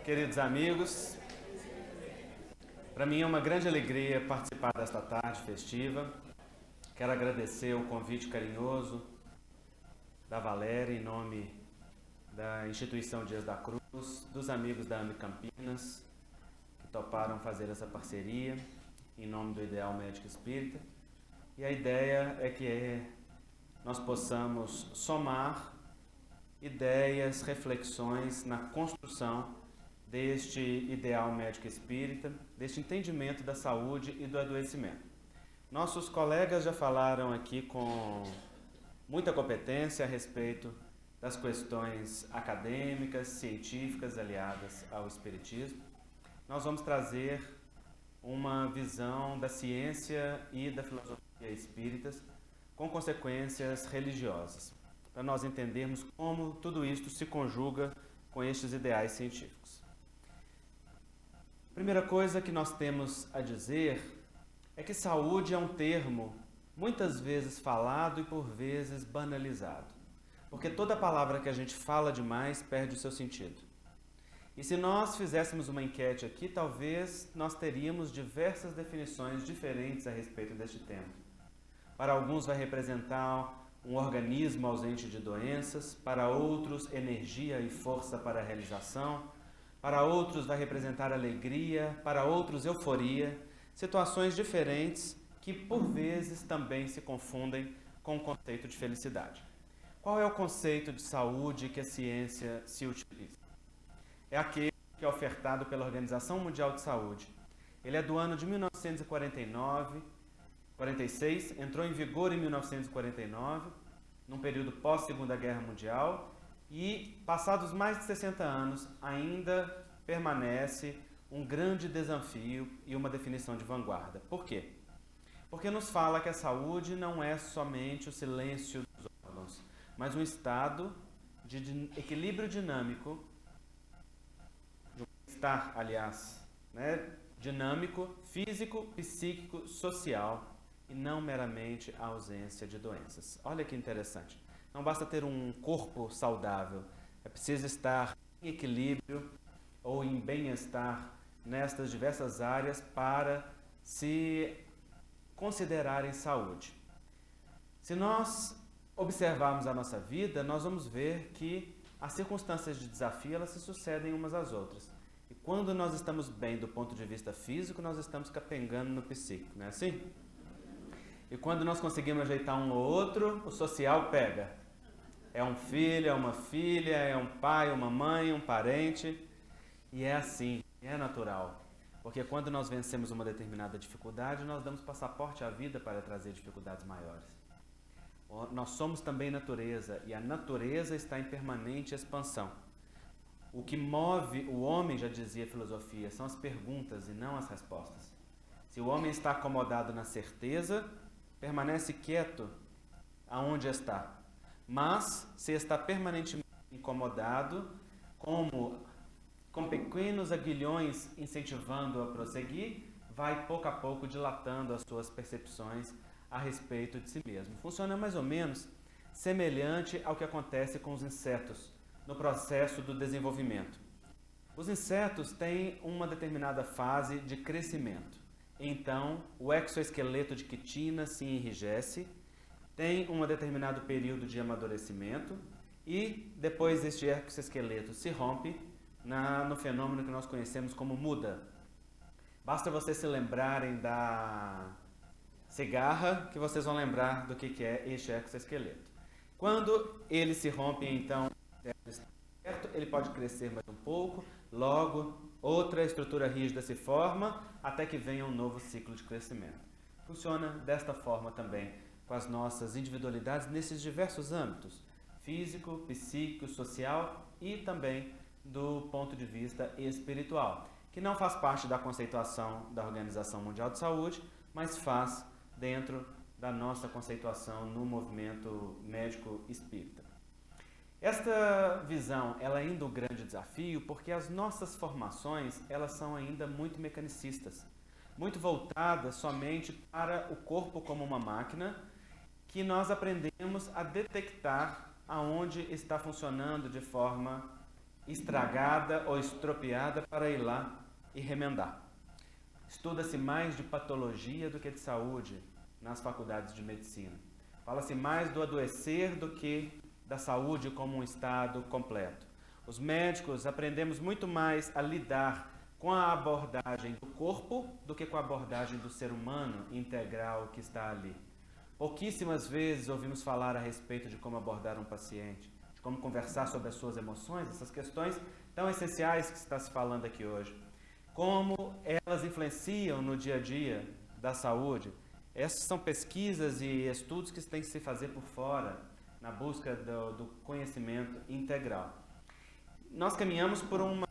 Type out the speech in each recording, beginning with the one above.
Queridos amigos, para mim é uma grande alegria participar desta tarde festiva. Quero agradecer o convite carinhoso da Valéria em nome da Instituição Dias da Cruz, dos amigos da AME Campinas, que toparam fazer essa parceria em nome do Ideal Médico Espírita. E a ideia é que nós possamos somar ideias, reflexões na construção deste ideal médico espírita, deste entendimento da saúde e do adoecimento. Nossos colegas já falaram aqui com muita competência a respeito das questões acadêmicas, científicas aliadas ao espiritismo. Nós vamos trazer uma visão da ciência e da filosofia espíritas com consequências religiosas, para nós entendermos como tudo isto se conjuga com estes ideais científicos. A primeira coisa que nós temos a dizer é que saúde é um termo muitas vezes falado e por vezes banalizado, porque toda palavra que a gente fala demais perde o seu sentido. E se nós fizéssemos uma enquete aqui, talvez nós teríamos diversas definições diferentes a respeito deste tema. Para alguns vai representar um organismo ausente de doenças, para outros energia e força para a realização, para outros vai representar alegria, para outros euforia, situações diferentes que por vezes também se confundem com o conceito de felicidade. Qual é o conceito de saúde que a ciência se utiliza? É aquele que é ofertado pela Organização Mundial de Saúde. Ele é do ano de 1946, entrou em vigor em 1949, num período pós-Segunda Guerra Mundial, e passados mais de 60 anos ainda permanece um grande desafio e uma definição de vanguarda. Por quê? Porque nos fala que a saúde não é somente o silêncio dos órgãos, mas um estado de equilíbrio dinâmico, de um estar, aliás, dinâmico, físico, psíquico, social, e não meramente a ausência de doenças. Olha que interessante. Não basta ter um corpo saudável, é preciso estar em equilíbrio ou em bem-estar nestas diversas áreas para se considerar em saúde. Se nós observarmos a nossa vida, nós vamos ver que as circunstâncias de desafio elas se sucedem umas às outras. E quando nós estamos bem do ponto de vista físico, nós estamos capengando no psíquico, não é assim? E quando nós conseguimos ajeitar um ou outro, o social pega. É um filho, é uma filha, é um pai, uma mãe, um parente. E é assim, é natural. Porque quando nós vencemos uma determinada dificuldade, nós damos passaporte à vida para trazer dificuldades maiores. Nós somos também natureza, e a natureza está em permanente expansão. O que move o homem, já dizia a filosofia, são as perguntas e não as respostas. Se o homem está acomodado na certeza, permanece quieto aonde está. Mas, se está permanentemente incomodado, com pequenos aguilhões incentivando-o a prosseguir, vai pouco a pouco dilatando as suas percepções a respeito de si mesmo. Funciona mais ou menos semelhante ao que acontece com os insetos no processo do desenvolvimento. Os insetos têm uma determinada fase de crescimento. Então, o exoesqueleto de quitina se enrijece, tem um determinado período de amadurecimento e depois este exoesqueleto se rompe no fenômeno que nós conhecemos como muda. Basta vocês se lembrarem da cigarra que vocês vão lembrar do que é este exoesqueleto. Quando ele se rompe, então, ele pode crescer mais um pouco, logo outra estrutura rígida se forma até que venha um novo ciclo de crescimento. Funciona desta forma também com as nossas individualidades nesses diversos âmbitos, físico, psíquico, social e também do ponto de vista espiritual, que não faz parte da conceituação da Organização Mundial de Saúde, mas faz dentro da nossa conceituação no movimento médico espírita. Esta visão ela é ainda um grande desafio porque as nossas formações elas são ainda muito mecanicistas, muito voltadas somente para o corpo como uma máquina que nós aprendemos a detectar aonde está funcionando de forma estragada ou estropiada para ir lá e remendar. Estuda-se mais de patologia do que de saúde nas faculdades de medicina. Fala-se mais do adoecer do que da saúde como um estado completo. Os médicos aprendemos muito mais a lidar com a abordagem do corpo do que com a abordagem do ser humano integral que está ali. Pouquíssimas vezes ouvimos falar a respeito de como abordar um paciente, de como conversar sobre as suas emoções, essas questões tão essenciais que está se falando aqui hoje. Como elas influenciam no dia a dia da saúde. Essas são pesquisas e estudos que têm que se fazer por fora, na busca do conhecimento integral. Nós caminhamos por uma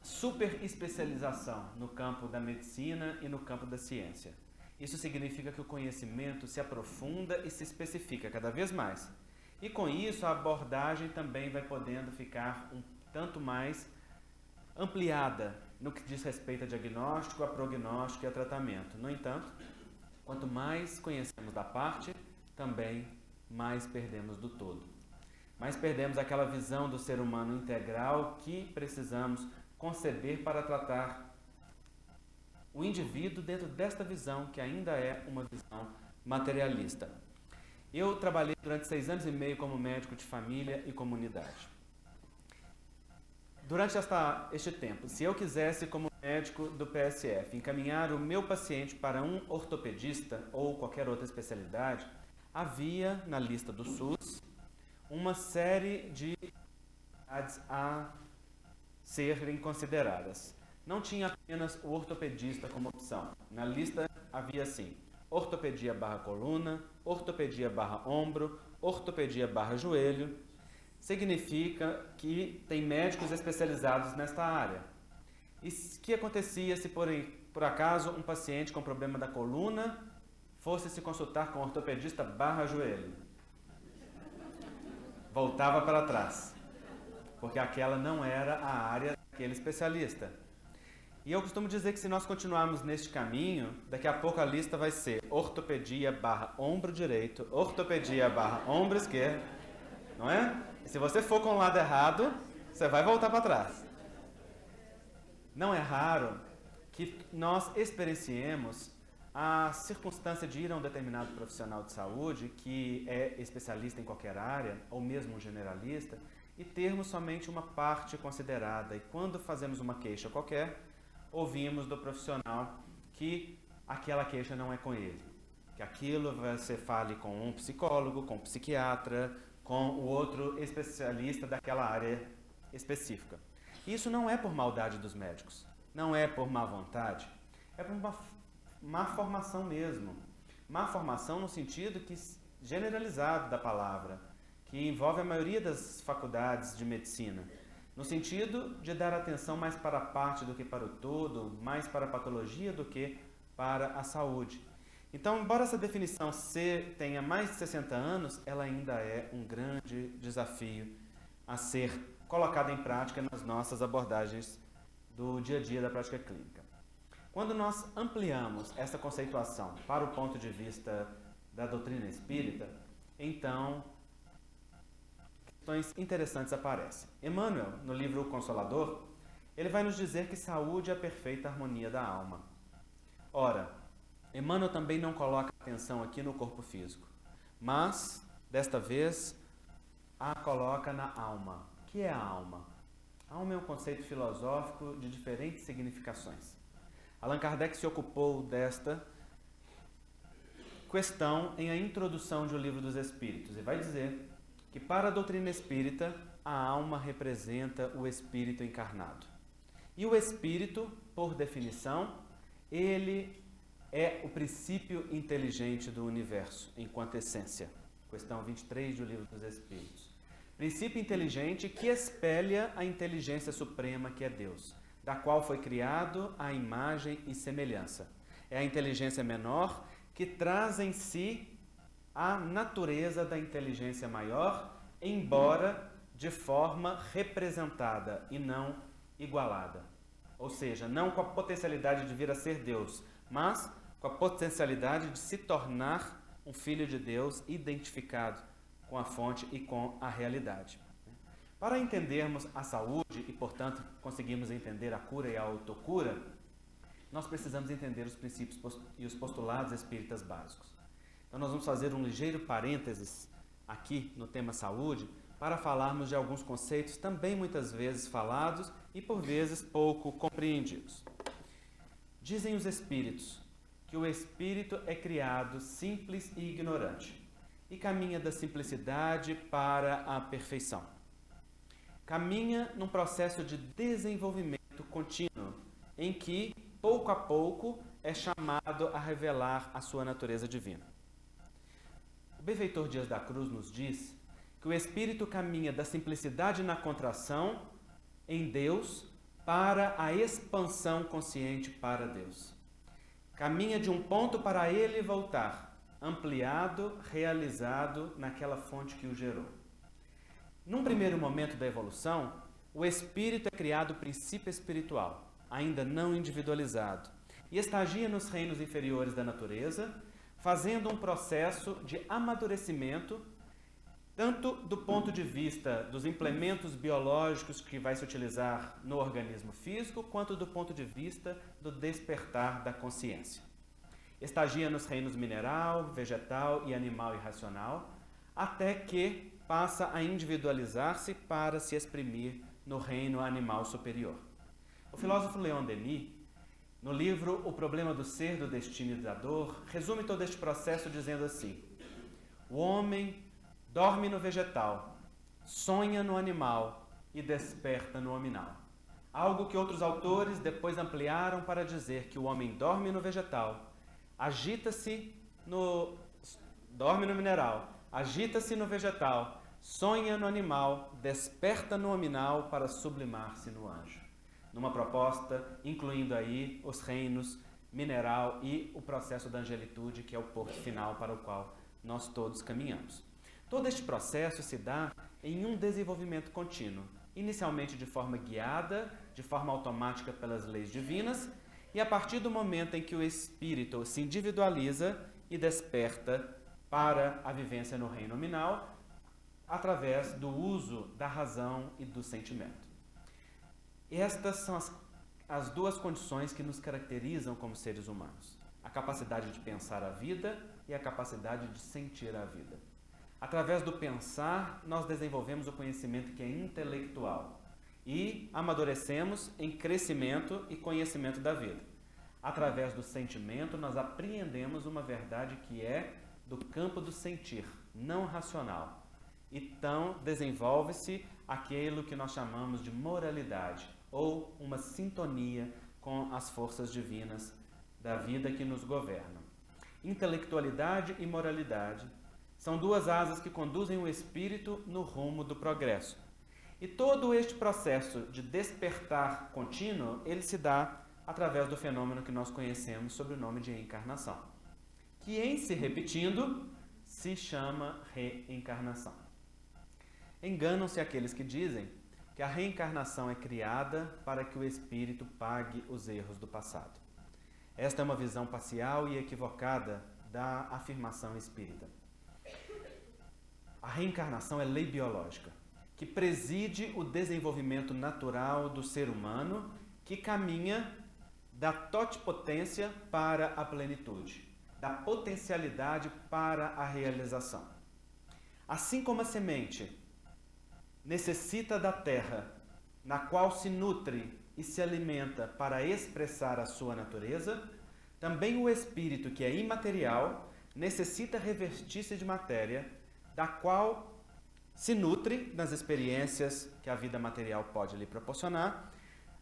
super especialização no campo da medicina e no campo da ciência. Isso significa que o conhecimento se aprofunda e se especifica cada vez mais. E com isso a abordagem também vai podendo ficar um tanto mais ampliada no que diz respeito a diagnóstico, a prognóstico e a tratamento. No entanto, quanto mais conhecemos da parte, também mais perdemos do todo. Mais perdemos aquela visão do ser humano integral que precisamos conceber para tratar o indivíduo dentro desta visão, que ainda é uma visão materialista. Eu trabalhei durante 6 anos e meio como médico de família e comunidade. Durante este tempo, se eu quisesse, como médico do PSF, encaminhar o meu paciente para um ortopedista ou qualquer outra especialidade, havia na lista do SUS uma série de atividades a serem consideradas. Não tinha apenas o ortopedista como opção. Na lista havia assim: ortopedia barra coluna, ortopedia barra ombro, ortopedia barra joelho. Significa que tem médicos especializados nesta área. E o que acontecia se por acaso um paciente com problema da coluna fosse se consultar com ortopedista barra joelho? Voltava para trás, porque aquela não era a área daquele especialista. E eu costumo dizer que se nós continuarmos neste caminho, daqui a pouco a lista vai ser ortopedia barra ombro direito, ortopedia barra ombro esquerdo, não é? E se você for com o lado errado, você vai voltar para trás. Não é raro que nós experienciemos a circunstância de ir a um determinado profissional de saúde que é especialista em qualquer área, ou mesmo um generalista, e termos somente uma parte considerada. E quando fazemos uma queixa qualquer, ouvimos do profissional que aquela queixa não é com ele, que aquilo você fale com um psicólogo, com um psiquiatra, com o outro especialista daquela área específica. Isso não é por maldade dos médicos, não é por má vontade, é por uma má formação mesmo. Má formação no sentido generalizado da palavra, que envolve a maioria das faculdades de medicina, no sentido de dar atenção mais para a parte do que para o todo, mais para a patologia do que para a saúde. Então, embora essa definição tenha mais de 60 anos, ela ainda é um grande desafio a ser colocado em prática nas nossas abordagens do dia a dia da prática clínica. Quando nós ampliamos essa conceituação para o ponto de vista da doutrina espírita, então questões interessantes aparecem. Emmanuel, no livro O Consolador, ele vai nos dizer que saúde é a perfeita harmonia da alma. Ora, Emmanuel também não coloca atenção aqui no corpo físico, mas, desta vez, a coloca na alma. O que é a alma? A alma é um conceito filosófico de diferentes significações. Allan Kardec se ocupou desta questão em A Introdução de O Livro dos Espíritos e vai dizer que para a doutrina espírita, a alma representa o espírito encarnado. E o espírito, por definição, ele é o princípio inteligente do universo, enquanto essência. Questão 23 do Livro dos Espíritos. Princípio inteligente que espelha a inteligência suprema que é Deus, da qual foi criado a imagem e semelhança. É a inteligência menor que traz em si a natureza da inteligência maior, embora de forma representada e não igualada. Ou seja, não com a potencialidade de vir a ser Deus, mas com a potencialidade de se tornar um filho de Deus identificado com a fonte e com a realidade. Para entendermos a saúde e, portanto, conseguirmos entender a cura e a autocura, nós precisamos entender os princípios e os postulados espíritas básicos. Então, nós vamos fazer um ligeiro parênteses aqui no tema saúde para falarmos de alguns conceitos também muitas vezes falados e por vezes pouco compreendidos. Dizem os espíritos que o espírito é criado simples e ignorante e caminha da simplicidade para a perfeição. Caminha num processo de desenvolvimento contínuo em que, pouco a pouco, é chamado a revelar a sua natureza divina. O benfeitor Dias da Cruz nos diz que o espírito caminha da simplicidade na contração em Deus para a expansão consciente para Deus. Caminha de um ponto para ele voltar, ampliado, realizado naquela fonte que o gerou. Num primeiro momento da evolução, o espírito é criado princípio espiritual, ainda não individualizado, e estagia nos reinos inferiores da natureza, fazendo um processo de amadurecimento, tanto do ponto de vista dos implementos biológicos que vai se utilizar no organismo físico, quanto do ponto de vista do despertar da consciência. Estagia nos reinos mineral, vegetal e animal irracional, até que passa a individualizar-se para se exprimir no reino animal superior. O filósofo Leon Denis, no livro O Problema do Ser, do Destino e da Dor, resume todo este processo dizendo assim: o homem dorme no vegetal, sonha no animal e desperta no hominal. Algo que outros autores depois ampliaram para dizer que o homem dorme no vegetal, dorme no mineral, agita-se no vegetal, sonha no animal, desperta no hominal para sublimar-se no anjo. Numa proposta incluindo aí os reinos mineral e o processo da angelitude, que é o porto final para o qual nós todos caminhamos. Todo este processo se dá em um desenvolvimento contínuo, inicialmente de forma guiada, de forma automática pelas leis divinas, e a partir do momento em que o espírito se individualiza e desperta para a vivência no reino nominal, através do uso da razão e do sentimento. Estas são as duas condições que nos caracterizam como seres humanos: a capacidade de pensar a vida e a capacidade de sentir a vida. Através do pensar, nós desenvolvemos o conhecimento que é intelectual e amadurecemos em crescimento e conhecimento da vida. Através do sentimento, nós apreendemos uma verdade que é do campo do sentir, não racional. Então, desenvolve-se aquilo que nós chamamos de moralidade, ou uma sintonia com as forças divinas da vida que nos governam. Intelectualidade e moralidade são duas asas que conduzem o espírito no rumo do progresso. E todo este processo de despertar contínuo, ele se dá através do fenômeno que nós conhecemos sob o nome de encarnação, que em se repetindo, se chama reencarnação. Enganam-se aqueles que dizem que a reencarnação é criada para que o espírito pague os erros do passado. Esta é uma visão parcial e equivocada da afirmação espírita. A reencarnação é lei biológica, que preside o desenvolvimento natural do ser humano, que caminha da totipotência para a plenitude, da potencialidade para a realização. Assim como a semente necessita da terra, na qual se nutre e se alimenta para expressar a sua natureza, também o espírito, que é imaterial, necessita revestir-se de matéria, da qual se nutre das experiências que a vida material pode lhe proporcionar,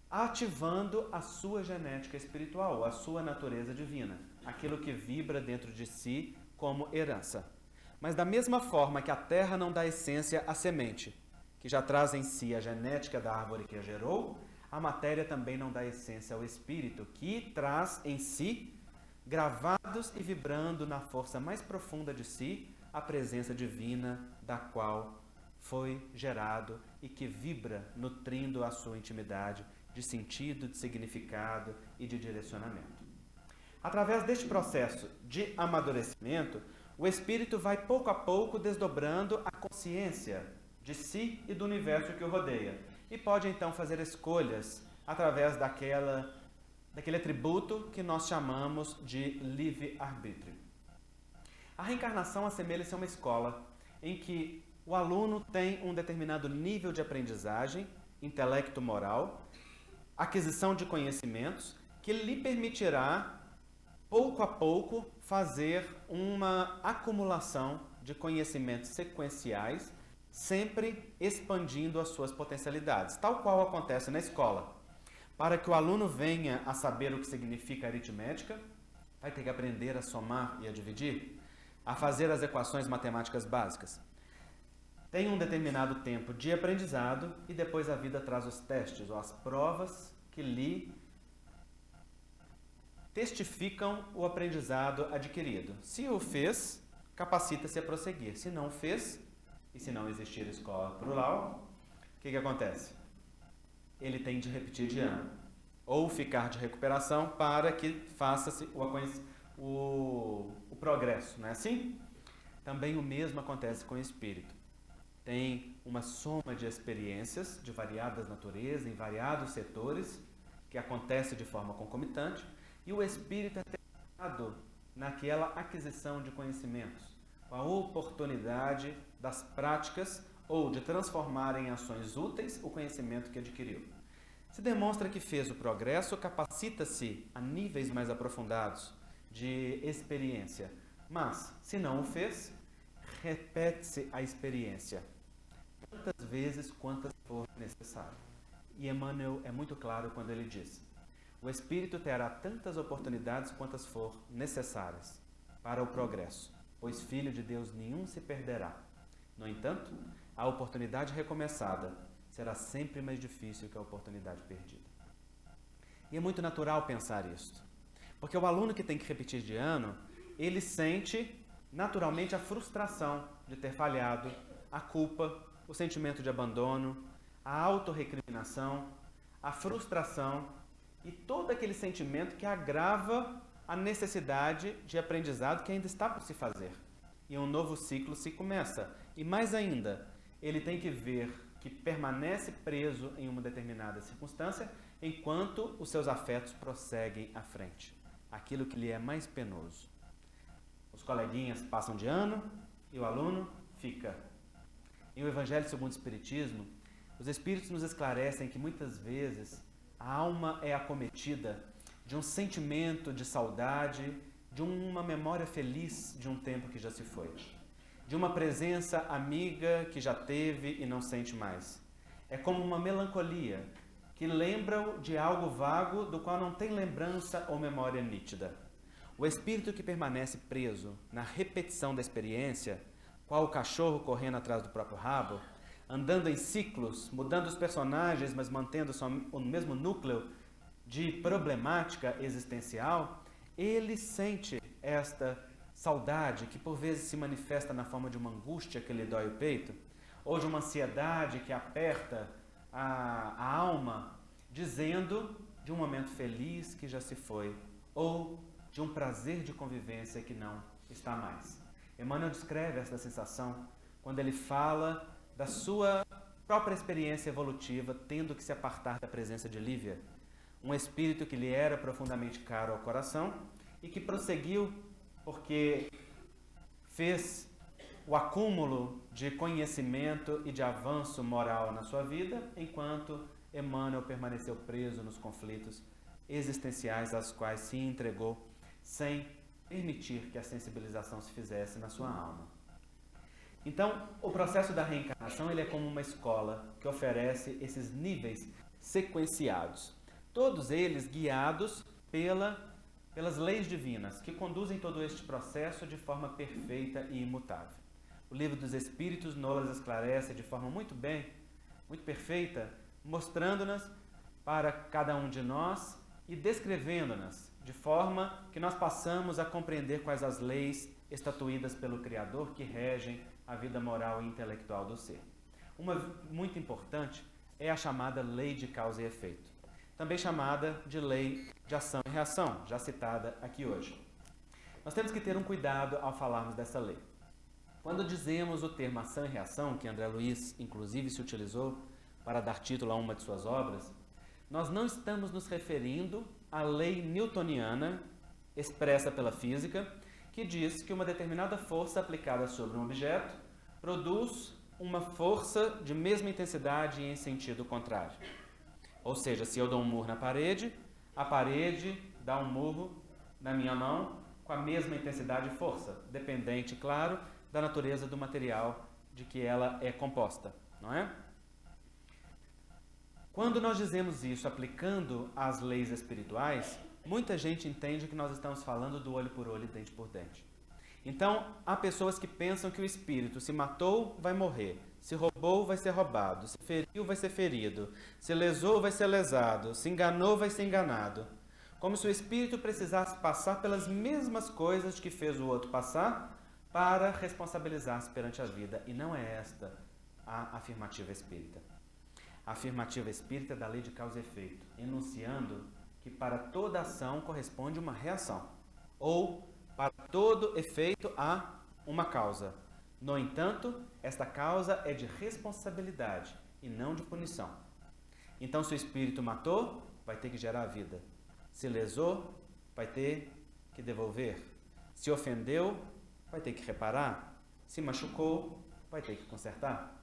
ativando a sua genética espiritual, a sua natureza divina, aquilo que vibra dentro de si como herança. Mas da mesma forma que a terra não dá essência à semente, que já traz em si a genética da árvore que a gerou, a matéria também não dá essência ao espírito, que traz em si, gravados e vibrando na força mais profunda de si, a presença divina da qual foi gerado e que vibra nutrindo a sua intimidade de sentido, de significado e de direcionamento. Através deste processo de amadurecimento, o espírito vai pouco a pouco desdobrando a consciência de si e do universo que o rodeia. E pode então fazer escolhas através daquele atributo que nós chamamos de livre-arbítrio. A reencarnação assemelha-se a uma escola em que o aluno tem um determinado nível de aprendizagem, intelecto moral, aquisição de conhecimentos, que lhe permitirá, pouco a pouco, fazer uma acumulação de conhecimentos sequenciais, sempre expandindo as suas potencialidades, tal qual acontece na escola. Para que o aluno venha a saber o que significa aritmética, vai ter que aprender a somar e a dividir, a fazer as equações matemáticas básicas. Tem um determinado tempo de aprendizado e depois a vida traz os testes ou as provas que lhe testificam o aprendizado adquirido. Se o fez, capacita-se a prosseguir. Se não fez, e se não existir escola plural, o que acontece? Ele tem de repetir de ano ou ficar de recuperação para que faça-se o progresso, não é assim? Também o mesmo acontece com o espírito. Tem uma soma de experiências de variadas naturezas, em variados setores, que acontece de forma concomitante, e o espírito é testado naquela aquisição de conhecimentos, com a oportunidade das práticas ou de transformar em ações úteis o conhecimento que adquiriu. Se demonstra que fez o progresso, capacita-se a níveis mais aprofundados de experiência, mas, se não o fez, repete-se a experiência tantas vezes quantas for necessário. E Emmanuel é muito claro quando ele diz: o espírito terá tantas oportunidades quantas for necessárias para o progresso, pois filho de Deus nenhum se perderá. No entanto, a oportunidade recomeçada será sempre mais difícil que a oportunidade perdida. E é muito natural pensar isto, porque o aluno que tem que repetir de ano, ele sente naturalmente a frustração de ter falhado, a culpa, o sentimento de abandono, a autorrecriminação, a frustração e todo aquele sentimento que agrava a necessidade de aprendizado que ainda está por se fazer. E um novo ciclo se começa. E mais ainda, ele tem que ver que permanece preso em uma determinada circunstância enquanto os seus afetos prosseguem à frente. Aquilo que lhe é mais penoso. Os coleguinhas passam de ano e o aluno fica. Em o Evangelho segundo o Espiritismo, os Espíritos nos esclarecem que muitas vezes a alma é acometida de um sentimento de saudade, de uma memória feliz de um tempo que já se foi, de uma presença amiga que já teve e não sente mais. É como uma melancolia que lembra de algo vago do qual não tem lembrança ou memória nítida. O espírito que permanece preso na repetição da experiência, qual o cachorro correndo atrás do próprio rabo, andando em ciclos, mudando os personagens, mas mantendo só o mesmo núcleo de problemática existencial, ele sente esta saudade que por vezes se manifesta na forma de uma angústia que lhe dói o peito, ou de uma ansiedade que aperta a alma, dizendo de um momento feliz que já se foi, ou de um prazer de convivência que não está mais. Emmanuel descreve essa sensação quando ele fala da sua própria experiência evolutiva, tendo que se apartar da presença de Lívia, um espírito que lhe era profundamente caro ao coração e que prosseguiu porque fez o acúmulo de conhecimento e de avanço moral na sua vida, enquanto Emmanuel permaneceu preso nos conflitos existenciais aos quais se entregou sem permitir que a sensibilização se fizesse na sua alma. Então, o processo da reencarnação ele é como uma escola que oferece esses níveis sequenciados, todos eles guiados pelas leis divinas, que conduzem todo este processo de forma perfeita e imutável. O Livro dos Espíritos nos esclarece de forma muito perfeita, mostrando-nas para cada um de nós e descrevendo-nas de forma que nós passamos a compreender quais as leis estatuídas pelo Criador que regem a vida moral e intelectual do ser. Uma muito importante é a chamada lei de causa e efeito, também chamada de lei de ação e reação, já citada aqui hoje. Nós temos que ter um cuidado ao falarmos dessa lei. Quando dizemos o termo ação e reação, que André Luiz, inclusive, se utilizou para dar título a uma de suas obras, nós não estamos nos referindo à lei newtoniana expressa pela física, que diz que uma determinada força aplicada sobre um objeto produz uma força de mesma intensidade e em sentido contrário. Ou seja, se eu dou um murro na parede, a parede dá um murro na minha mão com a mesma intensidade e força, dependente, claro, da natureza do material de que ela é composta, não é? Quando nós dizemos isso aplicando as leis espirituais, muita gente entende que nós estamos falando do olho por olho e dente por dente. Então, há pessoas que pensam que o espírito se matou, vai morrer, se roubou, vai ser roubado, se feriu, vai ser ferido, se lesou, vai ser lesado, se enganou, vai ser enganado. Como se o espírito precisasse passar pelas mesmas coisas que fez o outro passar para responsabilizar-se perante a vida. E não é esta a afirmativa espírita. A afirmativa espírita é da lei de causa e efeito, enunciando que para toda ação corresponde uma reação, ou para todo efeito há uma causa. No entanto, esta causa é de responsabilidade e não de punição. Então, se o espírito matou, vai ter que gerar vida. Se lesou, vai ter que devolver. Se ofendeu, vai ter que reparar. Se machucou, vai ter que consertar.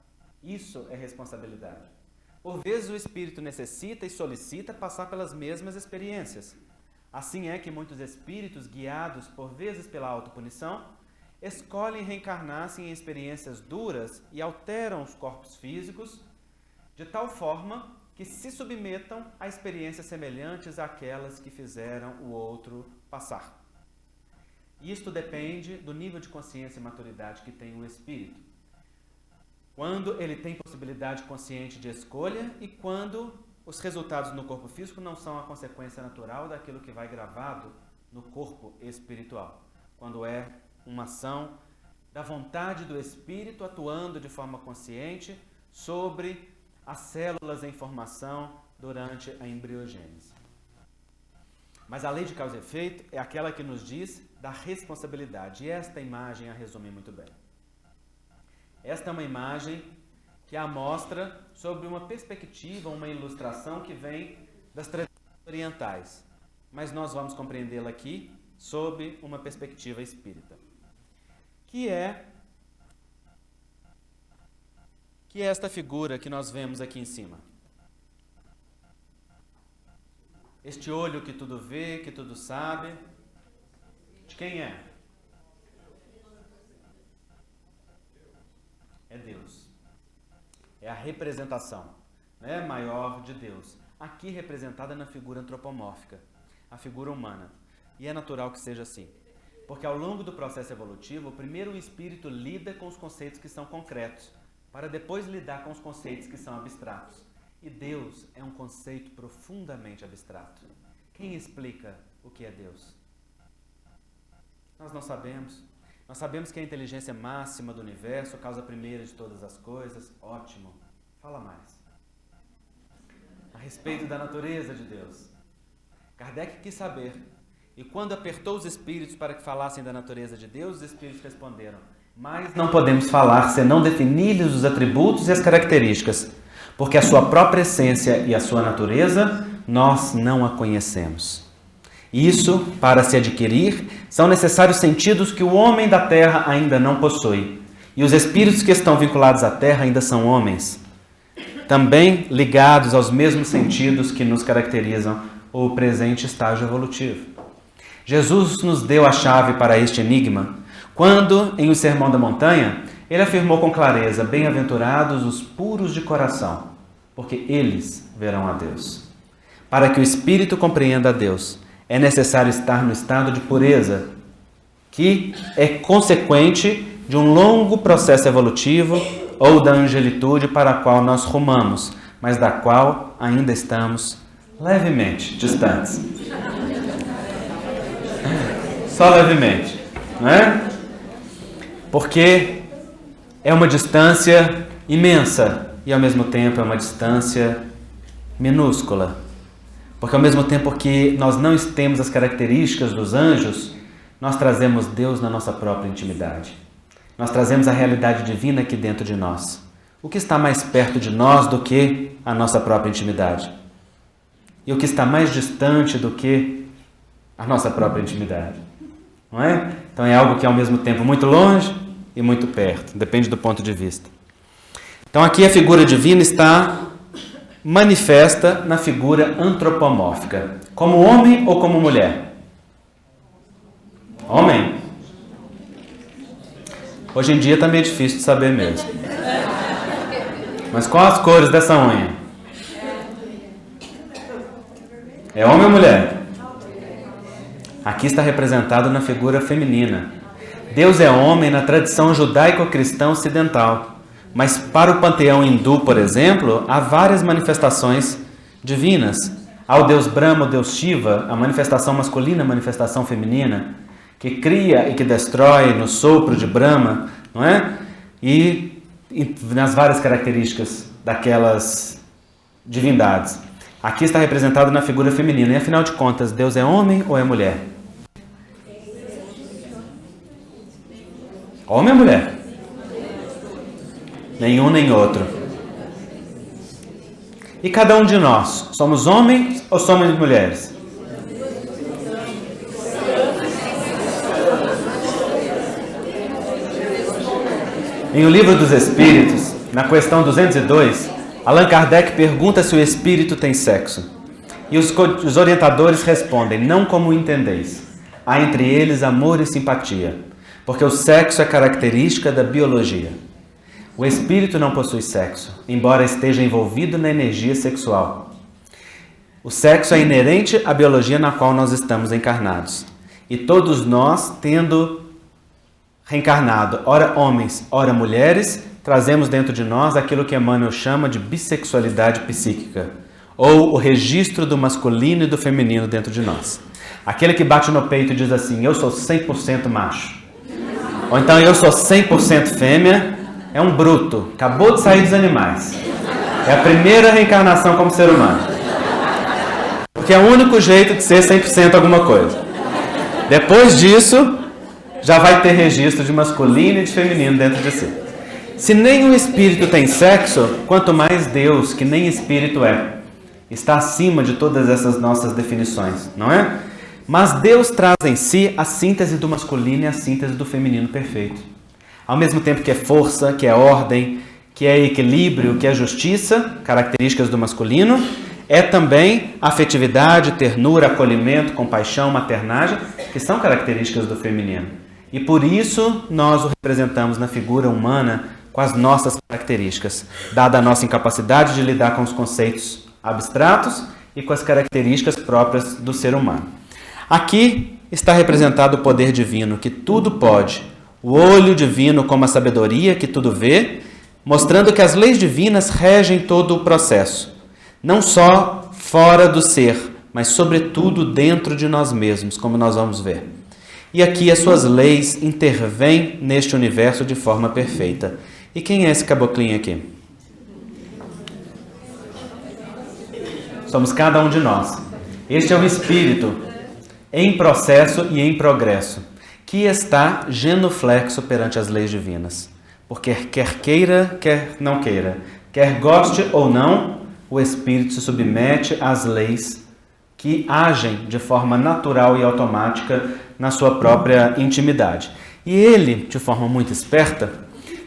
Isso é responsabilidade. Por vezes o espírito necessita e solicita passar pelas mesmas experiências. Assim é que muitos espíritos, guiados por vezes pela autopunição, escolhem reencarnar-se em experiências duras e alteram os corpos físicos de tal forma que se submetam a experiências semelhantes àquelas que fizeram o outro passar. Isto depende do nível de consciência e maturidade que tem o espírito. Quando ele tem possibilidade consciente de escolha e quando os resultados no corpo físico não são a consequência natural daquilo que vai gravado no corpo espiritual. Quando é uma ação da vontade do espírito atuando de forma consciente sobre as células em formação durante a embriogênese. Mas a lei de causa e efeito é aquela que nos diz da responsabilidade. E esta imagem a resume muito bem. Esta é uma imagem que a mostra sobre uma perspectiva, uma ilustração que vem das tradições orientais. Mas nós vamos compreendê-la aqui sob uma perspectiva espírita. Que é esta figura que nós vemos aqui em cima. Este olho que tudo vê, que tudo sabe. De quem é? É Deus. É a representação, né, maior de Deus. Aqui representada na figura antropomórfica, a figura humana. E é natural que seja assim. Porque ao longo do processo evolutivo, primeiro o espírito lida com os conceitos que são concretos, para depois lidar com os conceitos que são abstratos. E Deus é um conceito profundamente abstrato. Quem explica o que é Deus? Nós não sabemos. Nós sabemos que a inteligência máxima do universo, a causa primeira de todas as coisas. Ótimo. Fala mais. A respeito da natureza de Deus. Kardec quis saber. E quando apertou os espíritos para que falassem da natureza de Deus, os espíritos responderam: mas não podemos falar senão definir-lhes os atributos e as características, porque a sua própria essência e a sua natureza nós não a conhecemos. Isso, para se adquirir, são necessários sentidos que o homem da terra ainda não possui. E os espíritos que estão vinculados à terra ainda são homens, também ligados aos mesmos sentidos que nos caracterizam o presente estágio evolutivo. Jesus nos deu a chave para este enigma, quando, em O Sermão da Montanha, ele afirmou com clareza: bem-aventurados os puros de coração, porque eles verão a Deus. Para que o espírito compreenda a Deus, é necessário estar no estado de pureza, que é consequente de um longo processo evolutivo ou da angelitude para a qual nós rumamos, mas da qual ainda estamos levemente distantes. Só levemente, não é? Porque é uma distância imensa e ao mesmo tempo é uma distância minúscula. Porque ao mesmo tempo que nós não temos as características dos anjos, nós trazemos Deus na nossa própria intimidade. Nós trazemos a realidade divina aqui dentro de nós. O que está mais perto de nós do que a nossa própria intimidade? E o que está mais distante do que a nossa própria intimidade? Não é? Então é algo que é ao mesmo tempo muito longe e muito perto. Depende do ponto de vista. Então aqui a figura divina está manifesta na figura antropomórfica. Como homem ou como mulher? Homem? Hoje em dia também é difícil de saber mesmo. Mas quais as cores dessa unha? É homem ou mulher? Aqui está representado na figura feminina. Deus é homem na tradição judaico-cristã ocidental. Mas para o panteão hindu, por exemplo, há várias manifestações divinas. Há o Deus Brahma, o Deus Shiva, a manifestação masculina, a manifestação feminina, que cria e que destrói no sopro de Brahma, não é? E nas várias características daquelas divindades. Aqui está representado na figura feminina. E afinal de contas, Deus é homem ou é mulher? Homem ou mulher? Nenhum nem outro. E cada um de nós, somos homens ou somos mulheres? Em O Livro dos Espíritos, na questão 202, Allan Kardec pergunta se o espírito tem sexo. E os orientadores respondem, não como entendeis. Há entre eles amor e simpatia, porque o sexo é característica da biologia. O espírito não possui sexo, embora esteja envolvido na energia sexual. O sexo é inerente à biologia na qual nós estamos encarnados. E todos nós, tendo reencarnado, ora homens, ora mulheres, trazemos dentro de nós aquilo que Emmanuel chama de bissexualidade psíquica, ou o registro do masculino e do feminino dentro de nós. Aquele que bate no peito e diz assim, eu sou 100% macho, ou então eu sou 100% fêmea, é um bruto, acabou de sair dos animais. É a primeira reencarnação como ser humano. Porque é o único jeito de ser 100% alguma coisa. Depois disso, já vai ter registro de masculino e de feminino dentro de si. Se nem o espírito tem sexo, quanto mais Deus, que nem espírito é, está acima de todas essas nossas definições, não é? Mas Deus traz em si a síntese do masculino e a síntese do feminino perfeito. Ao mesmo tempo que é força, que é ordem, que é equilíbrio, que é justiça, características do masculino, é também afetividade, ternura, acolhimento, compaixão, maternagem, que são características do feminino. E por isso nós o representamos na figura humana com as nossas características, dada a nossa incapacidade de lidar com os conceitos abstratos e com as características próprias do ser humano. Aqui está representado o poder divino, que tudo pode, o olho divino como a sabedoria que tudo vê, mostrando que as leis divinas regem todo o processo, não só fora do ser, mas sobretudo dentro de nós mesmos, como nós vamos ver. E aqui as suas leis intervêm neste universo de forma perfeita. E quem é esse caboclinho aqui? Somos cada um de nós. Este é o espírito em processo e em progresso, que está genuflexo perante as leis divinas. Porque quer queira, quer não queira, quer goste ou não, o espírito se submete às leis que agem de forma natural e automática na sua própria intimidade. E ele, de forma muito esperta,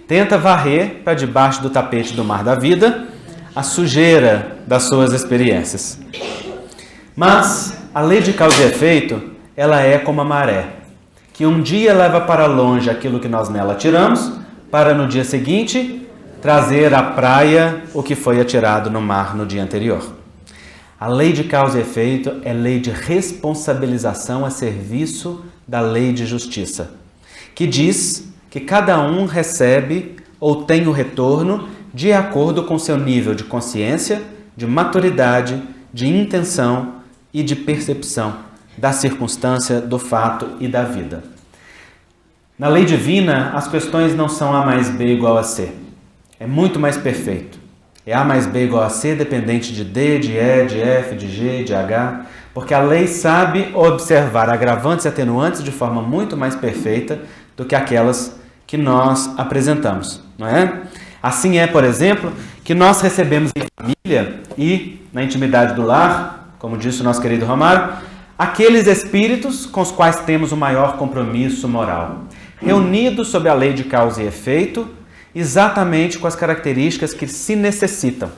tenta varrer para debaixo do tapete do mar da vida a sujeira das suas experiências. Mas a lei de causa e efeito, ela é como a maré, que um dia leva para longe aquilo que nós nela tiramos, para no dia seguinte trazer à praia o que foi atirado no mar no dia anterior. A lei de causa e efeito é lei de responsabilização a serviço da lei de justiça, que diz que cada um recebe ou tem o retorno de acordo com seu nível de consciência, de maturidade, de intenção e de percepção da circunstância, do fato e da vida. Na lei divina, as questões não são A mais B igual a C. É muito mais perfeito. É A mais B igual a C dependente de D, de E, de F, de G, de H, porque a lei sabe observar agravantes e atenuantes de forma muito mais perfeita do que aquelas que nós apresentamos, não é? Assim é, por exemplo, que nós recebemos em família e na intimidade do lar, como disse o nosso querido Romário, aqueles espíritos com os quais temos o maior compromisso moral, reunidos sob a lei de causa e efeito, exatamente com as características que se necessitam.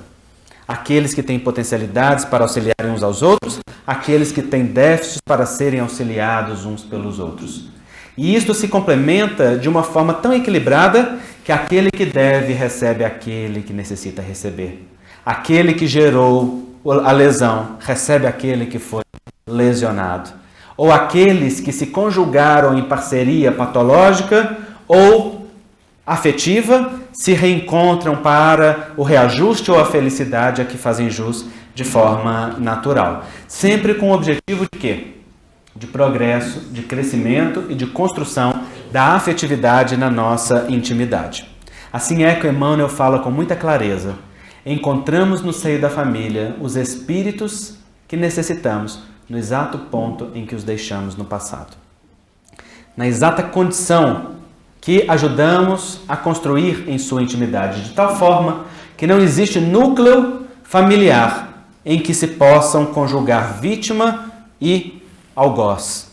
Aqueles que têm potencialidades para auxiliarem uns aos outros, aqueles que têm déficits para serem auxiliados uns pelos outros. E isto se complementa de uma forma tão equilibrada que aquele que deve recebe aquele que necessita receber. Aquele que gerou a lesão recebe aquele que foi lesionado. Ou aqueles que se conjugaram em parceria patológica ou afetiva se reencontram para o reajuste ou a felicidade a que fazem jus de forma natural. Sempre com o objetivo de quê? De progresso, de crescimento e de construção da afetividade na nossa intimidade. Assim é que Emmanuel fala com muita clareza. Encontramos no seio da família os espíritos que necessitamos no exato ponto em que os deixamos no passado. Na exata condição que ajudamos a construir em sua intimidade, de tal forma que não existe núcleo familiar em que se possam conjugar vítima e algoz,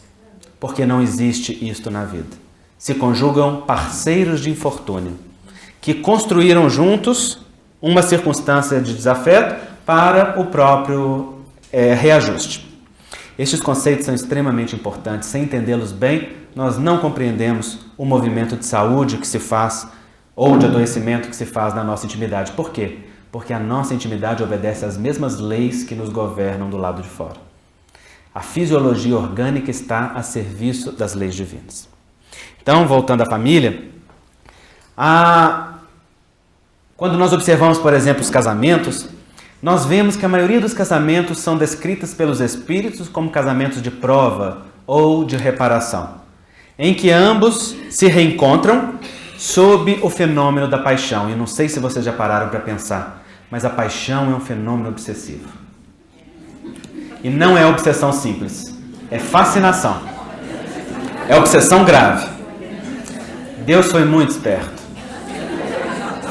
porque não existe isto na vida. Se conjugam parceiros de infortúnio, que construíram juntos uma circunstância de desafeto para o próprio reajuste. Estes conceitos são extremamente importantes. Sem entendê-los bem, nós não compreendemos o movimento de saúde que se faz ou de adoecimento que se faz na nossa intimidade. Por quê? Porque a nossa intimidade obedece às mesmas leis que nos governam do lado de fora. A fisiologia orgânica está a serviço das leis divinas. Então, voltando à família, quando nós observamos, por exemplo, os casamentos, nós vemos que a maioria dos casamentos são descritos pelos espíritos como casamentos de prova ou de reparação, em que ambos se reencontram sob o fenômeno da paixão. E não sei se vocês já pararam para pensar, mas a paixão é um fenômeno obsessivo. E não é obsessão simples, é fascinação. É obsessão grave. Deus foi muito esperto.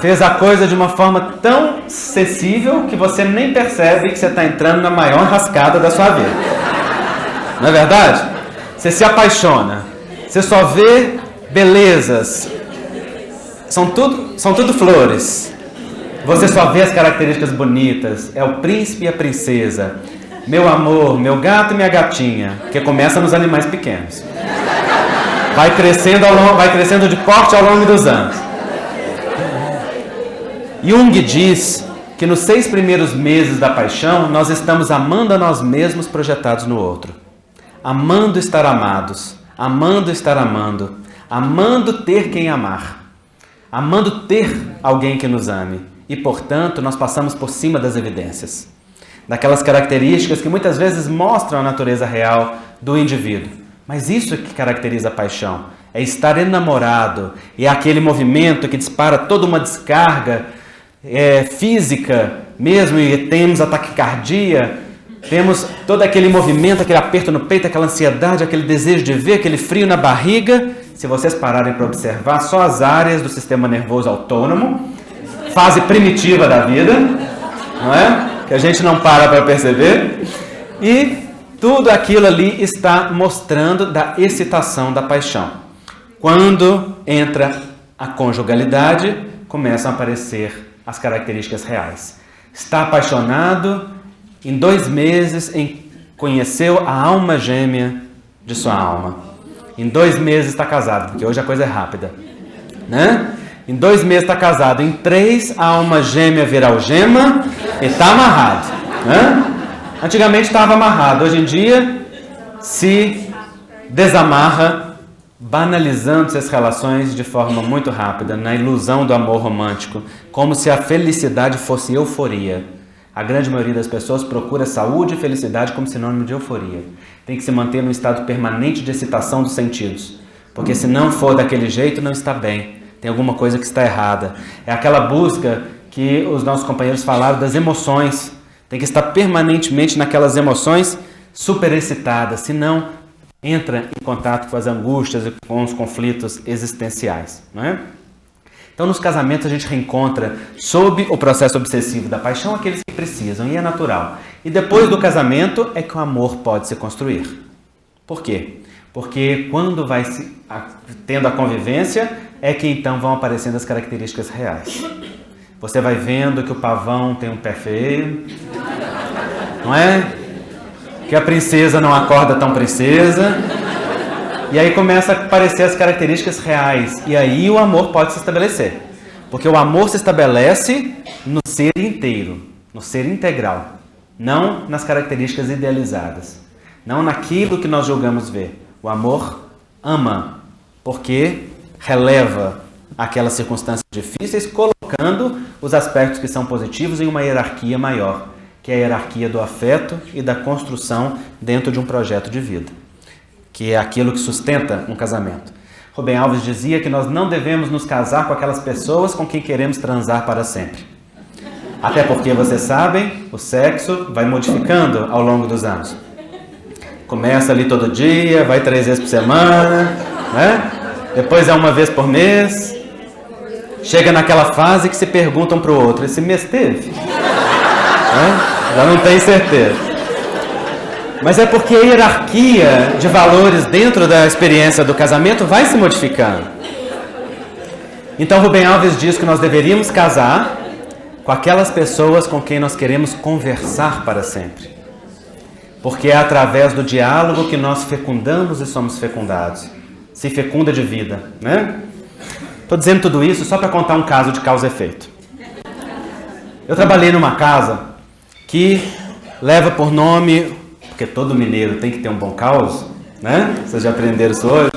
Fez a coisa de uma forma tão acessível que você nem percebe que você está entrando na maior enrascada da sua vida. Não é verdade? Você se apaixona, você só vê belezas, são tudo flores. Você só vê as características bonitas, é o príncipe e a princesa, meu amor, meu gato e minha gatinha, que começa nos animais pequenos. Vai crescendo de porte ao longo dos anos. Jung diz que nos 6 primeiros meses da paixão, nós estamos amando a nós mesmos projetados no outro. Amando estar amados, amando estar amando, amando ter quem amar, amando ter alguém que nos ame. E, portanto, nós passamos por cima das evidências, daquelas características que muitas vezes mostram a natureza real do indivíduo. Mas isso é que caracteriza a paixão, é estar enamorado, e é aquele movimento que dispara toda uma descarga física mesmo, e temos a taquicardia, temos todo aquele movimento, aquele aperto no peito, aquela ansiedade, aquele desejo de ver, aquele frio na barriga. Se vocês pararem para observar, só as áreas do sistema nervoso autônomo, fase primitiva da vida, não é? Que a gente não para perceber, e tudo aquilo ali está mostrando da excitação da paixão. Quando entra a conjugalidade, começam a aparecer as características reais. Está apaixonado, em 2 meses conheceu a alma gêmea de sua alma. Em 2 meses está casado, porque hoje a coisa é rápida, né? Em 2 meses está casado, em 3 a alma gêmea vira algema e está amarrado, né? Antigamente estava amarrado, hoje em dia se desamarra, banalizando-se as relações de forma muito rápida, na ilusão do amor romântico, como se a felicidade fosse euforia. A grande maioria das pessoas procura saúde e felicidade como sinônimo de euforia. Tem que se manter num estado permanente de excitação dos sentidos, porque se não for daquele jeito, não está bem. Tem alguma coisa que está errada. É aquela busca que os nossos companheiros falaram das emoções. Tem que estar permanentemente naquelas emoções super excitadas, senão entra em contato com as angústias e com os conflitos existenciais, não é? Então, nos casamentos, a gente reencontra, sob o processo obsessivo da paixão, aqueles que precisam, e é natural. E depois do casamento é que o amor pode se construir. Por quê? Porque quando vai tendo a convivência, é que então vão aparecendo as características reais. Você vai vendo que o pavão tem um pé feio, não é? Que a princesa não acorda tão princesa. E aí começa a aparecer as características reais. E aí o amor pode se estabelecer. Porque o amor se estabelece no ser inteiro, no ser integral. Não nas características idealizadas. Não naquilo que nós julgamos ver. O amor ama, porque releva aquelas circunstâncias difíceis, colocando os aspectos que são positivos em uma hierarquia maior, que é a hierarquia do afeto e da construção dentro de um projeto de vida, que é aquilo que sustenta um casamento. Rubem Alves dizia que nós não devemos nos casar com aquelas pessoas com quem queremos transar para sempre. Até porque, vocês sabem, o sexo vai modificando ao longo dos anos. Começa ali todo dia, vai 3 vezes por semana, né? Depois é uma vez por mês. Chega naquela fase que se perguntam para o outro, esse mês teve? Já não tem certeza. Mas é porque a hierarquia de valores dentro da experiência do casamento vai se modificando. Então Rubem Alves diz que nós deveríamos casar com aquelas pessoas com quem nós queremos conversar para sempre. Porque é através do diálogo que nós fecundamos e somos fecundados. Se fecunda de vida, né? Estou dizendo tudo isso só para contar um caso de causa e efeito. Eu trabalhei numa casa que leva por nome, porque todo mineiro tem que ter um bom caos, né? Vocês já aprenderam isso hoje?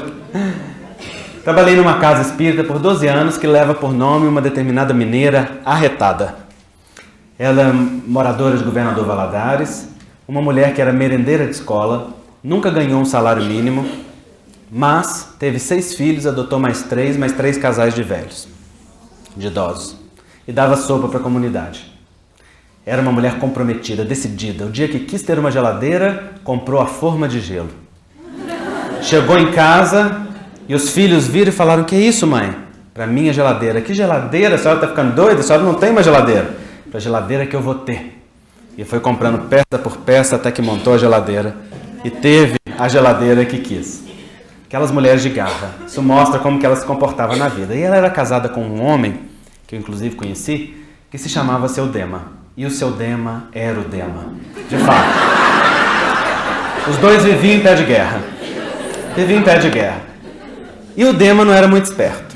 Trabalhei numa casa espírita por 12 anos que leva por nome uma determinada mineira arretada. Ela é moradora de Governador Valadares, uma mulher que era merendeira de escola, nunca ganhou um salário mínimo, mas teve 6 filhos, adotou mais 3 casais de velhos, de idosos, e dava sopa para a comunidade. Era uma mulher comprometida, decidida. O dia que quis ter uma geladeira, comprou a forma de gelo. Chegou em casa e os filhos viram e falaram: "Que é isso, mãe?" "Para minha geladeira." "Que geladeira? A senhora está ficando doida? A senhora não tem uma geladeira." "Para a geladeira que eu vou ter." E foi comprando peça por peça até que montou a geladeira. E teve a geladeira que quis. Aquelas mulheres de garra. Isso mostra como que ela se comportava na vida. E ela era casada com um homem, que eu inclusive conheci, que se chamava Seu Dema. E o Seu Dema era o Dema. De fato. Os dois viviam em pé de guerra. Viviam em pé de guerra. E o Dema não era muito esperto.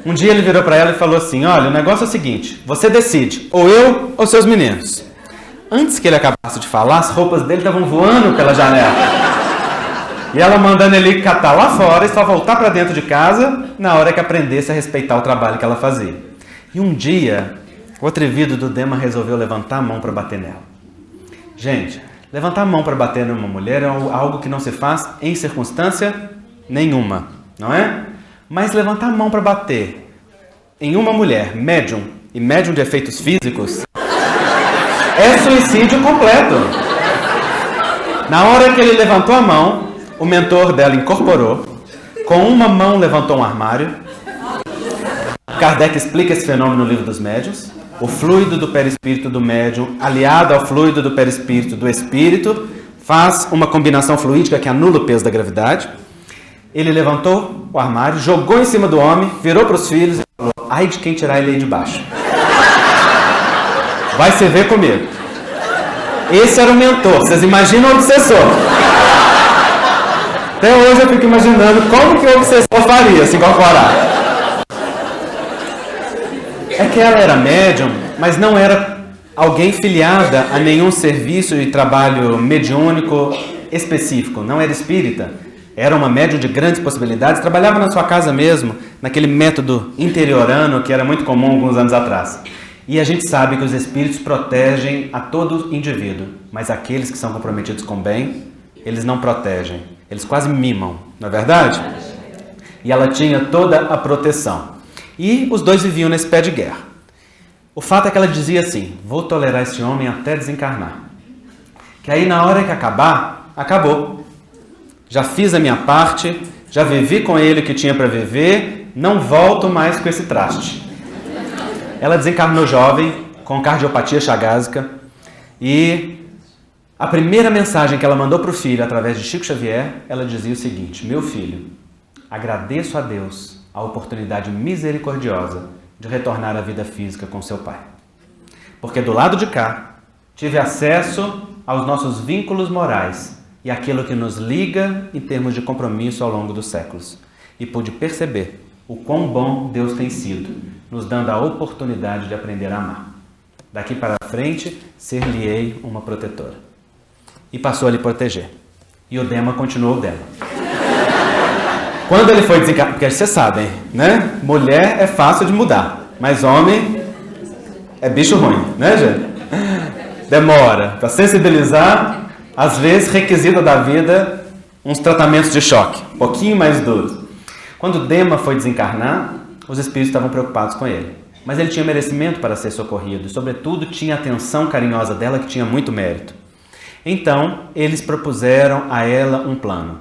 Um dia ele virou para ela e falou assim: "Olha, o negócio é o seguinte, você decide, ou eu ou seus meninos." Antes que ele acabasse de falar, as roupas dele estavam voando pela janela. E ela mandando ele catar lá fora e só voltar para dentro de casa na hora que aprendesse a respeitar o trabalho que ela fazia. E um dia, o atrevido do Dema resolveu levantar a mão para bater nela. Gente, levantar a mão para bater numa mulher é algo que não se faz em circunstância nenhuma, não é? Mas levantar a mão para bater em uma mulher médium e médium de efeitos físicos é suicídio completo. Na hora que ele levantou a mão, o mentor dela incorporou, com uma mão levantou um armário. Kardec explica esse fenômeno no Livro dos Médiuns. O fluido do perispírito do médium, aliado ao fluido do perispírito do espírito, faz uma combinação fluídica que anula o peso da gravidade. Ele levantou o armário, jogou em cima do homem, virou para os filhos e falou: "Ai de quem tirar ele aí de baixo. Vai se ver comigo." Esse era o mentor. Vocês imaginam o obsessor? Até hoje eu fico imaginando como que o obsessor faria se incorporar. É que ela era médium, mas não era alguém filiada a nenhum serviço e trabalho mediúnico específico. Não era espírita. Era uma médium de grandes possibilidades. Trabalhava na sua casa mesmo, naquele método interiorano que era muito comum alguns anos atrás. E a gente sabe que os espíritos protegem a todo indivíduo, mas aqueles que são comprometidos com o bem, eles não protegem. Eles quase mimam, não é verdade? E ela tinha toda a proteção. E os dois viviam nesse pé de guerra. O fato é que ela dizia assim: "Vou tolerar esse homem até desencarnar. Que aí na hora que acabar, acabou. já fiz a minha parte, já vivi com ele o que tinha para viver, não volto mais com esse traste. Ela desencarnou jovem, com cardiopatia chagásica, e a primeira mensagem que ela mandou para o filho, através de Chico Xavier, ela dizia o seguinte: meu filho, agradeço a Deus a oportunidade misericordiosa de retornar à vida física com seu pai. Porque do lado de cá, tive acesso aos nossos vínculos morais e aquilo que nos liga em termos de compromisso ao longo dos séculos. E pude perceber o quão bom Deus tem sido, nos dando a oportunidade de aprender a amar. Daqui para frente, ser-lhe-ei uma protetora. E passou a lhe proteger. E o Dema continuou o Dema. Quando ele foi desencarnar, porque vocês sabem, né? Mulher é fácil de mudar, mas homem é bicho ruim, né, gente? Demora para sensibilizar, às vezes requisita da vida uns tratamentos de choque, um pouquinho mais duros. Quando Dema foi desencarnar, os espíritos estavam preocupados com ele, mas ele tinha merecimento para ser socorrido e, sobretudo, tinha a atenção carinhosa dela, que tinha muito mérito. Então, eles propuseram a ela um plano.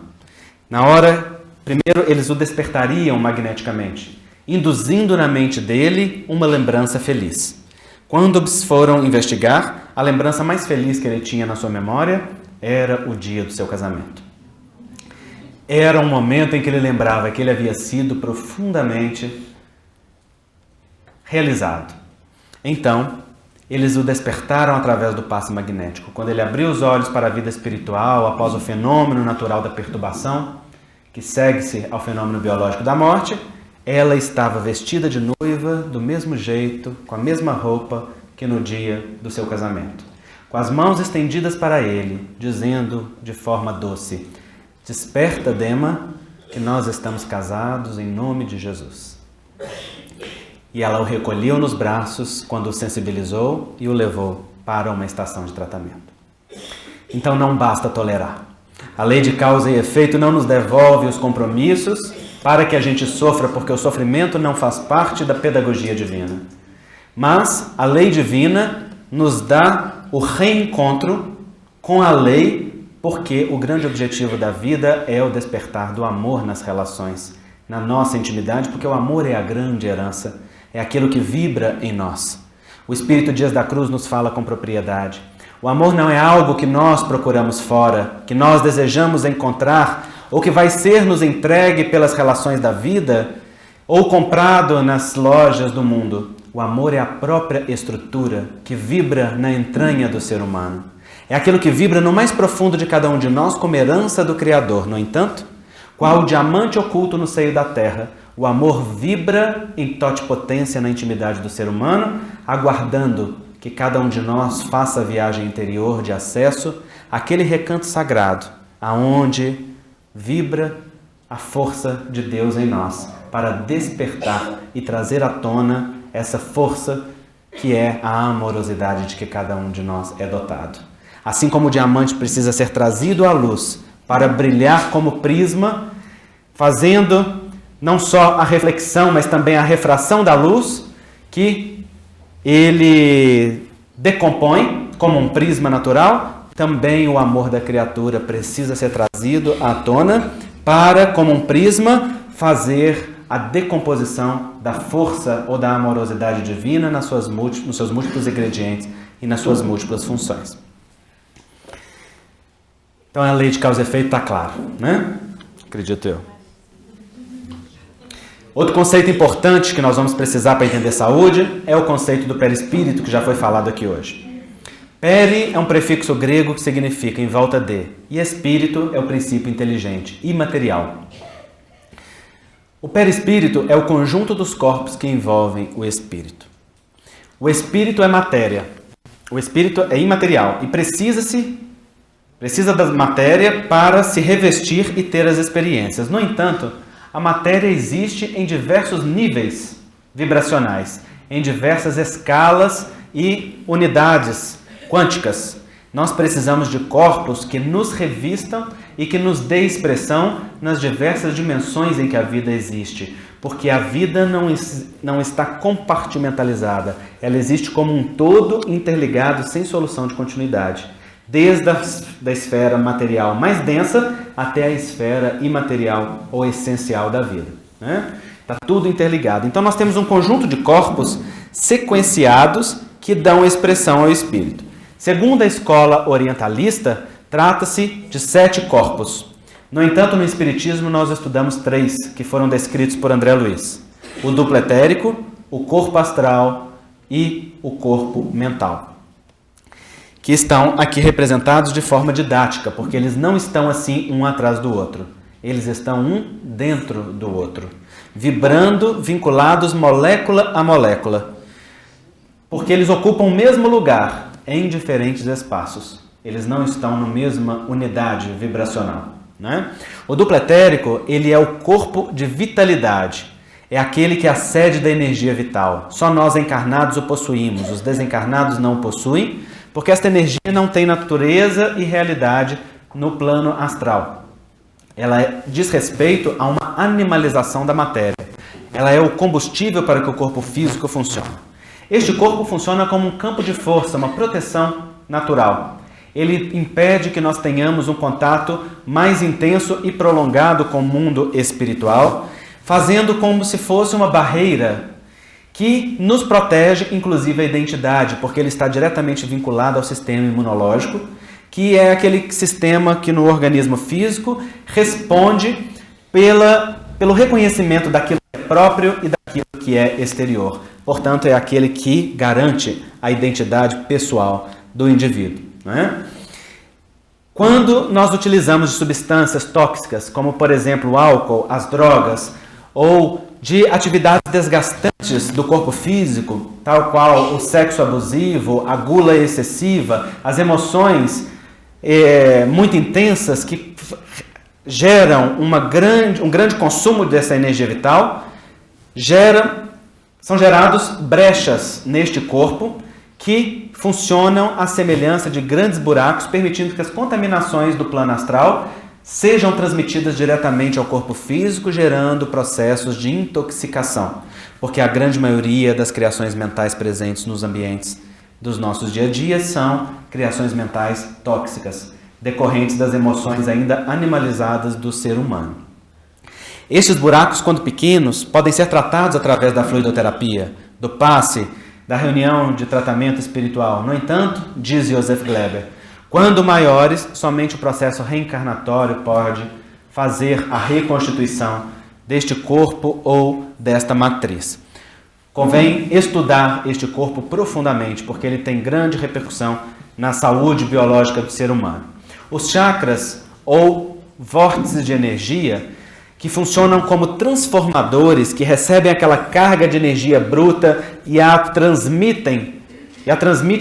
Na hora, primeiro, eles o despertariam magneticamente, induzindo na mente dele uma lembrança feliz. Quando foram investigar, a lembrança mais feliz que ele tinha na sua memória era o dia do seu casamento. Era um momento em que ele lembrava que ele havia sido profundamente realizado. Então, eles o despertaram através do passe magnético. Quando ele abriu os olhos para a vida espiritual, após o fenômeno natural da perturbação, que segue-se ao fenômeno biológico da morte, ela estava vestida de noiva do mesmo jeito, com a mesma roupa que no dia do seu casamento, com as mãos estendidas para ele, dizendo de forma doce: desperta, Dema, que nós estamos casados em nome de Jesus. E ela o recolheu nos braços quando o sensibilizou e o levou para uma estação de tratamento. Então não basta tolerar. A lei de causa e efeito não nos devolve os compromissos para que a gente sofra, porque o sofrimento não faz parte da pedagogia divina. Mas a lei divina nos dá o reencontro com a lei, porque o grande objetivo da vida é o despertar do amor nas relações, na nossa intimidade, porque o amor é a grande herança, é aquilo que vibra em nós. O Espírito Dias da Cruz nos fala com propriedade. O amor não é algo que nós procuramos fora, que nós desejamos encontrar, ou que vai ser nos entregue pelas relações da vida, ou comprado nas lojas do mundo. O amor é a própria estrutura que vibra na entranha do ser humano. É aquilo que vibra no mais profundo de cada um de nós como herança do Criador. No entanto, qual o diamante oculto no seio da terra, o amor vibra em totipotência na intimidade do ser humano, aguardando que cada um de nós faça a viagem interior de acesso àquele recanto sagrado, aonde vibra a força de Deus em nós, para despertar e trazer à tona essa força que é a amorosidade de que cada um de nós é dotado. Assim como o diamante precisa ser trazido à luz para brilhar como prisma, fazendo não só a reflexão, mas também a refração da luz, que ele decompõe como um prisma natural, também o amor da criatura precisa ser trazido à tona para, como um prisma, fazer a decomposição da força ou da amorosidade divina nos seus múltiplos ingredientes e nas suas múltiplas funções. Então a lei de causa e efeito está claro, né? Acredito eu. Outro conceito importante que nós vamos precisar para entender saúde é o conceito do perispírito, que já foi falado aqui hoje. Peri é um prefixo grego que significa em volta de, e espírito é o princípio inteligente, imaterial. O perispírito é o conjunto dos corpos que envolvem o espírito. O espírito é matéria, o espírito é imaterial e precisa da matéria para se revestir e ter as experiências. No entanto, a matéria existe em diversos níveis vibracionais, em diversas escalas e unidades quânticas. Nós precisamos de corpos que nos revistam e que nos dê expressão nas diversas dimensões em que a vida existe, porque a vida não está compartimentalizada, ela existe como um todo interligado sem solução de continuidade. desde da esfera material mais densa até a esfera imaterial ou essencial da vida. Está tudo interligado. Então nós temos um conjunto de corpos sequenciados que dão expressão ao espírito. Segundo a escola orientalista, trata-se de 7 corpos. No entanto, no Espiritismo nós estudamos 3, que foram descritos por André Luiz. O duplo etérico, o corpo astral e o corpo mental, que estão aqui representados de forma didática, porque eles não estão assim um atrás do outro. Eles estão um dentro do outro, vibrando, vinculados molécula a molécula, porque eles ocupam o mesmo lugar em diferentes espaços. Eles não estão na mesma unidade vibracional, né? O duplo etérico, ele é o corpo de vitalidade. É aquele que é a sede da energia vital. Só nós encarnados o possuímos, os desencarnados não o possuem, porque esta energia não tem natureza e realidade no plano astral. Ela diz respeito a uma animalização da matéria. Ela é o combustível para que o corpo físico funcione. Este corpo funciona como um campo de força, uma proteção natural. Ele impede que nós tenhamos um contato mais intenso e prolongado com o mundo espiritual, fazendo como se fosse uma barreira que nos protege, inclusive a identidade, porque ele está diretamente vinculado ao sistema imunológico, que é aquele sistema que no organismo físico responde pelo reconhecimento daquilo que é próprio e daquilo que é exterior. Portanto, é aquele que garante a identidade pessoal do indivíduo, né? Quando nós utilizamos de substâncias tóxicas, como por exemplo o álcool, as drogas, ou de atividades desgastantes do corpo físico, tal qual o sexo abusivo, a gula excessiva, as emoções muito intensas que geram um grande consumo dessa energia vital, são gerados brechas neste corpo que funcionam à semelhança de grandes buracos, permitindo que as contaminações do plano astral sejam transmitidas diretamente ao corpo físico, gerando processos de intoxicação, porque a grande maioria das criações mentais presentes nos ambientes dos nossos dia a dia são criações mentais tóxicas, decorrentes das emoções ainda animalizadas do ser humano. Estes buracos, quando pequenos, podem ser tratados através da fluidoterapia, do passe, da reunião de tratamento espiritual. No entanto, diz Joseph Gleber, quando maiores, somente o processo reencarnatório pode fazer a reconstituição deste corpo ou desta matriz. Convém estudar este corpo profundamente, porque ele tem grande repercussão na saúde biológica do ser humano. Os chakras, ou vórtices de energia, que funcionam como transformadores, que recebem aquela carga de energia bruta e a transmite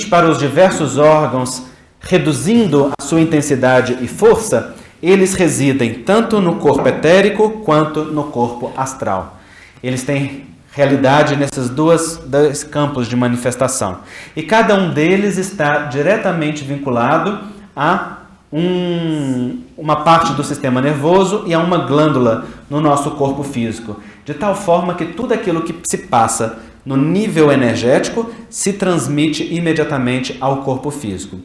para os diversos órgãos, reduzindo a sua intensidade e força, eles residem tanto no corpo etérico quanto no corpo astral. Eles têm realidade nesses dois campos de manifestação. E cada um deles está diretamente vinculado a uma parte do sistema nervoso e a uma glândula no nosso corpo físico, de tal forma que tudo aquilo que se passa no nível energético se transmite imediatamente ao corpo físico.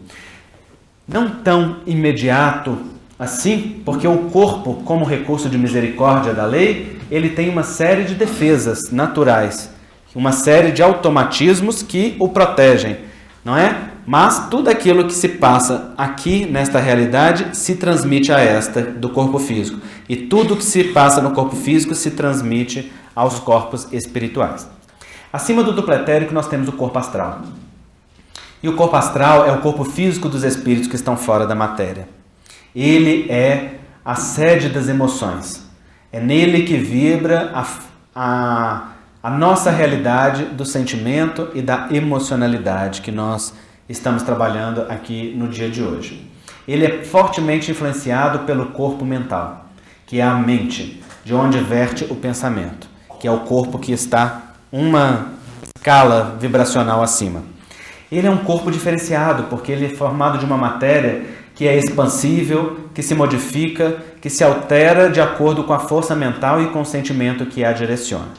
Não tão imediato assim, porque o corpo, como recurso de misericórdia da lei, ele tem uma série de defesas naturais, uma série de automatismos que o protegem, não é? Mas tudo aquilo que se passa aqui nesta realidade se transmite a esta do corpo físico. E tudo que se passa no corpo físico se transmite aos corpos espirituais. Acima do duplo etérico nós temos o corpo astral. E o corpo astral é o corpo físico dos espíritos que estão fora da matéria. Ele é a sede das emoções. É nele que vibra a nossa realidade do sentimento e da emocionalidade que nós estamos trabalhando aqui no dia de hoje. Ele é fortemente influenciado pelo corpo mental, que é a mente, de onde verte o pensamento, que é o corpo que está uma escala vibracional acima. Ele é um corpo diferenciado, porque ele é formado de uma matéria que é expansível, que se modifica, que se altera de acordo com a força mental e com o sentimento que a direciona.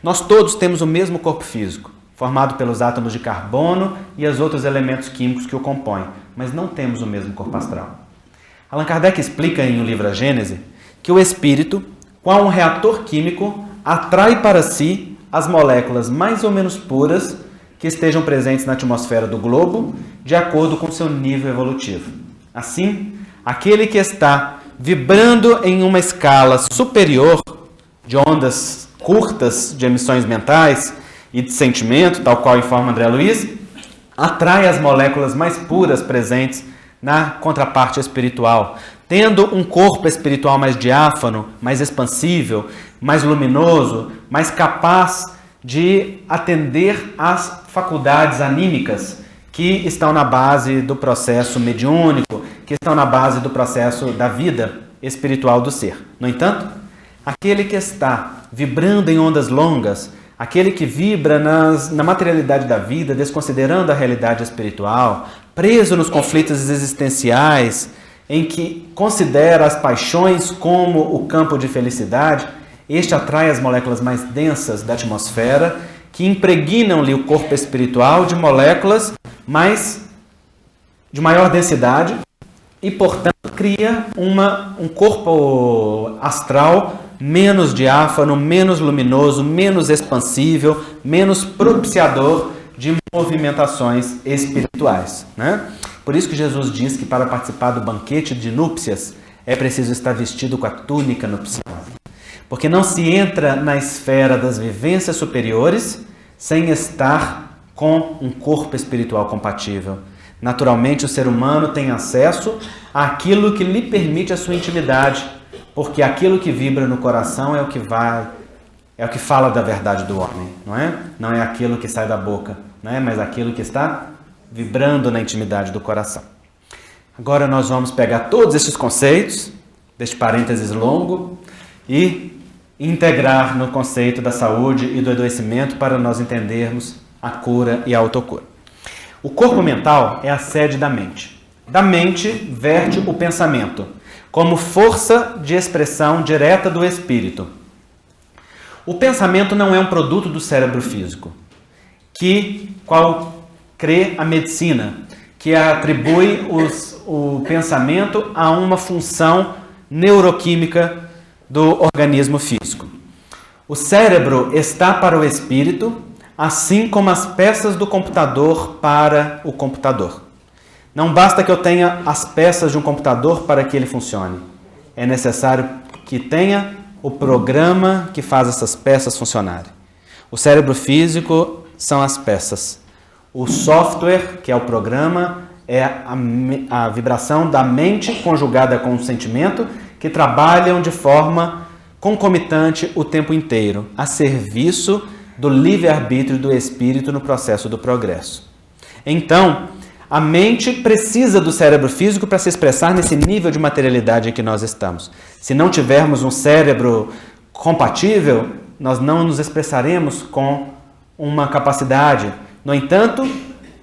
Nós todos temos o mesmo corpo físico, formado pelos átomos de carbono e os outros elementos químicos que o compõem, mas não temos o mesmo corpo astral. Allan Kardec explica em O Livro A Gênese que o espírito, qual um reator químico, atrai para si as moléculas mais ou menos puras que estejam presentes na atmosfera do globo, de acordo com seu nível evolutivo. Assim, aquele que está vibrando em uma escala superior de ondas curtas de emissões mentais e de sentimento, tal qual informa André Luiz, atrai as moléculas mais puras presentes na contraparte espiritual, tendo um corpo espiritual mais diáfano, mais expansível, mais luminoso, mais capaz de atender às faculdades anímicas que estão na base do processo mediúnico, que estão na base do processo da vida espiritual do ser. No entanto, aquele que está vibrando em ondas longas, aquele que vibra na materialidade da vida, desconsiderando a realidade espiritual, preso nos conflitos existenciais, em que considera as paixões como o campo de felicidade, este atrai as moléculas mais densas da atmosfera, que impregnam-lhe o corpo espiritual de moléculas de maior densidade e, portanto, cria um corpo astral menos diáfano, menos luminoso, menos expansível, menos propiciador de movimentações espirituais, né? Por isso que Jesus diz que para participar do banquete de núpcias é preciso estar vestido com a túnica nupcial. Porque não se entra na esfera das vivências superiores sem estar com um corpo espiritual compatível. Naturalmente, o ser humano tem acesso àquilo que lhe permite a sua intimidade, porque aquilo que vibra no coração é o que fala da verdade do homem, não é? Não é aquilo que sai da boca, não é? Mas aquilo que está vibrando na intimidade do coração. Agora nós vamos pegar todos esses conceitos, deste parênteses longo, e integrar no conceito da saúde e do adoecimento para nós entendermos a cura e a autocura. O corpo mental é a sede da mente. Da mente verte o pensamento, como força de expressão direta do espírito. O pensamento não é um produto do cérebro físico, qual crê a medicina, que atribui o pensamento a uma função neuroquímica do organismo físico. O cérebro está para o espírito, assim como as peças do computador para o computador. Não basta que eu tenha as peças de um computador para que ele funcione. É necessário que tenha o programa que faz essas peças funcionarem. O cérebro físico são as peças. O software, que é o programa, é a vibração da mente conjugada com o sentimento, que trabalham de forma concomitante o tempo inteiro, a serviço do livre-arbítrio do espírito no processo do progresso. Então, a mente precisa do cérebro físico para se expressar nesse nível de materialidade em que nós estamos. Se não tivermos um cérebro compatível, nós não nos expressaremos com uma capacidade. No entanto,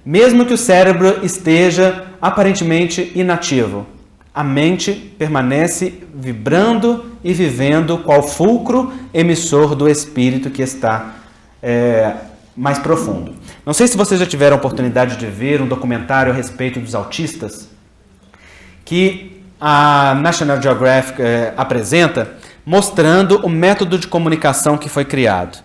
mesmo que o cérebro esteja aparentemente inativo, a mente permanece vibrando e vivendo qual fulcro emissor do espírito que está mais profundo. Não sei se vocês já tiveram a oportunidade de ver um documentário a respeito dos autistas que a National Geographic apresenta, mostrando o método de comunicação que foi criado.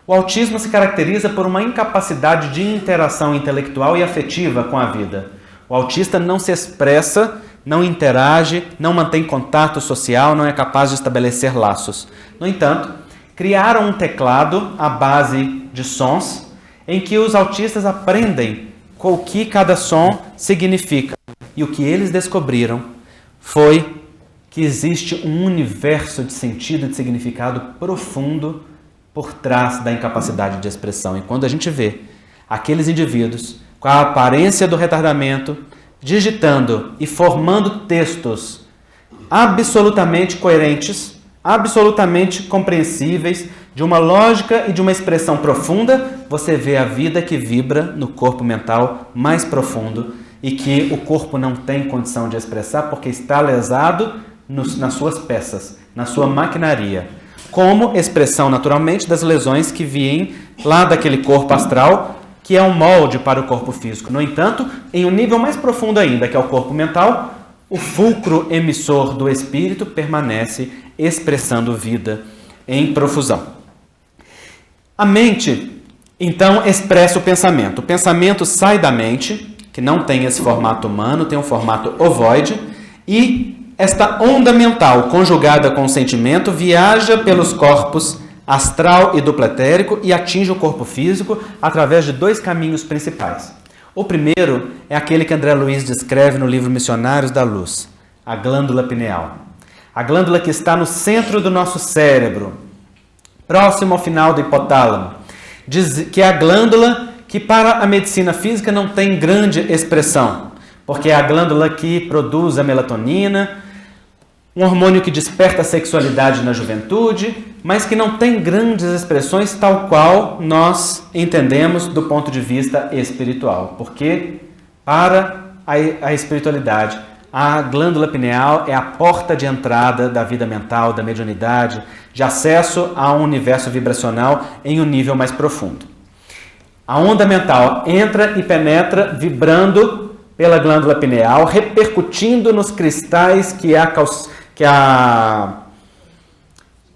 O autismo se caracteriza por uma incapacidade de interação intelectual e afetiva com a vida. O autista não se expressa, não interage, não mantém contato social, não é capaz de estabelecer laços. No entanto, criaram um teclado à base de sons em que os autistas aprendem o que cada som significa. E o que eles descobriram foi que existe um universo de sentido e de significado profundo por trás da incapacidade de expressão. E quando a gente vê aqueles indivíduos com a aparência do retardamento, digitando e formando textos absolutamente coerentes, absolutamente compreensíveis, de uma lógica e de uma expressão profunda, você vê a vida que vibra no corpo mental mais profundo e que o corpo não tem condição de expressar porque está lesado nas suas peças, na sua maquinaria. como expressão naturalmente das lesões que vêm lá daquele corpo astral, que é um molde para o corpo físico. No entanto, em um nível mais profundo ainda, que é o corpo mental, o fulcro emissor do espírito permanece expressando vida em profusão. A mente, então, expressa o pensamento. O pensamento sai da mente, que não tem esse formato humano, tem um formato ovoide, e esta onda mental, conjugada com o sentimento, viaja pelos corpos astral e duplo etérico e atinge o corpo físico através de dois caminhos principais. O primeiro é aquele que André Luiz descreve no livro Missionários da Luz, a glândula pineal. A glândula que está no centro do nosso cérebro, próximo ao final do hipotálamo. Diz que é a glândula que para a medicina física não tem grande expressão, porque é a glândula que produz a melatonina, um hormônio que desperta a sexualidade na juventude, mas que não tem grandes expressões tal qual nós entendemos do ponto de vista espiritual. Porque para a espiritualidade, a glândula pineal é a porta de entrada da vida mental, da mediunidade, de acesso a um universo vibracional em um nível mais profundo. A onda mental entra e penetra vibrando pela glândula pineal, repercutindo nos cristais que a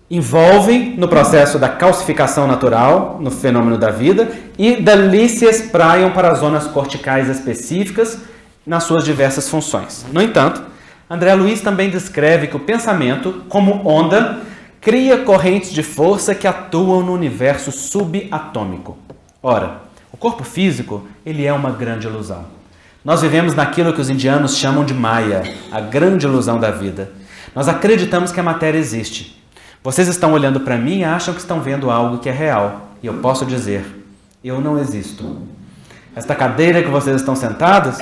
envolvem no processo da calcificação natural, no fenômeno da vida, e dali se espraiam para as zonas corticais específicas nas suas diversas funções. No entanto, André Luiz também descreve que o pensamento, como onda, cria correntes de força que atuam no universo subatômico. Ora, o corpo físico, ele é uma grande ilusão. Nós vivemos naquilo que os indianos chamam de Maya, a grande ilusão da vida. Nós acreditamos que a matéria existe. Vocês estão olhando para mim e acham que estão vendo algo que é real. E eu posso dizer, eu não existo. Esta cadeira que vocês estão sentados,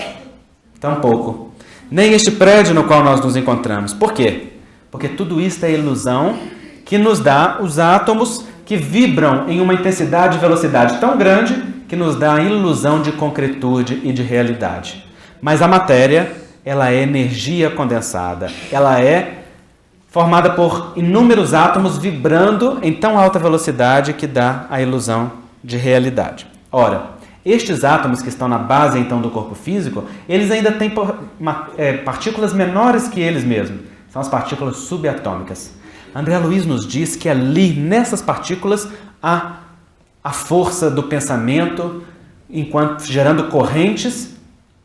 tampouco. Nem este prédio no qual nós nos encontramos. Por quê? Porque tudo isto é ilusão que nos dá os átomos que vibram em uma intensidade e velocidade tão grande que nos dá a ilusão de concretude e de realidade. Mas a matéria, ela é energia condensada. Ela é formada por inúmeros átomos vibrando em tão alta velocidade que dá a ilusão de realidade. Ora, estes átomos que estão na base então do corpo físico, eles ainda têm partículas menores que eles mesmos. São as partículas subatômicas. André Luiz nos diz que ali, nessas partículas, há a força do pensamento, enquanto gerando correntes,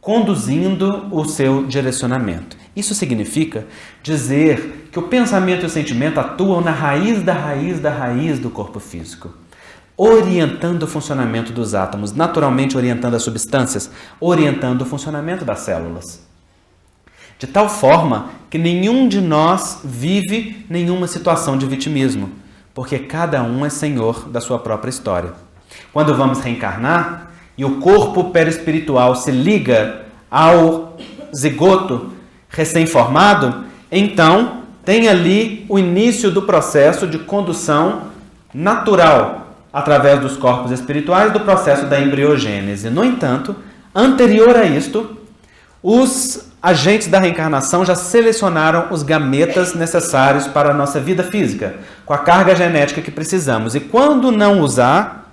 conduzindo o seu direcionamento. Isso significa dizer que o pensamento e o sentimento atuam na raiz da raiz da raiz do corpo físico, orientando o funcionamento dos átomos, naturalmente orientando as substâncias, orientando o funcionamento das células. De tal forma que nenhum de nós vive nenhuma situação de vitimismo, porque cada um é senhor da sua própria história. Quando vamos reencarnar e o corpo perispiritual se liga ao zigoto recém-formado, então tem ali o início do processo de condução natural através dos corpos espirituais do processo da embriogênese. No entanto, anterior a isto, os agentes da reencarnação já selecionaram os gametas necessários para a nossa vida física, com a carga genética que precisamos. E quando não usar,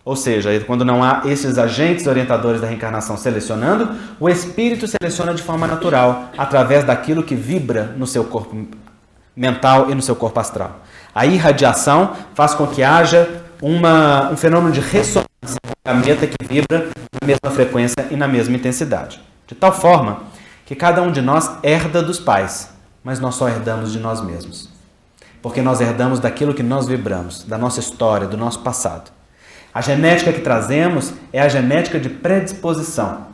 ou seja, quando não há esses agentes orientadores da reencarnação selecionando, o espírito seleciona de forma natural, através daquilo que vibra no seu corpo mental e no seu corpo astral. A irradiação faz com que haja um fenômeno de ressonância do gameta que vibra na mesma frequência e na mesma intensidade. De tal forma que cada um de nós herda dos pais, mas nós só herdamos de nós mesmos. Porque nós herdamos daquilo que nós vibramos, da nossa história, do nosso passado. A genética que trazemos é a genética de predisposição,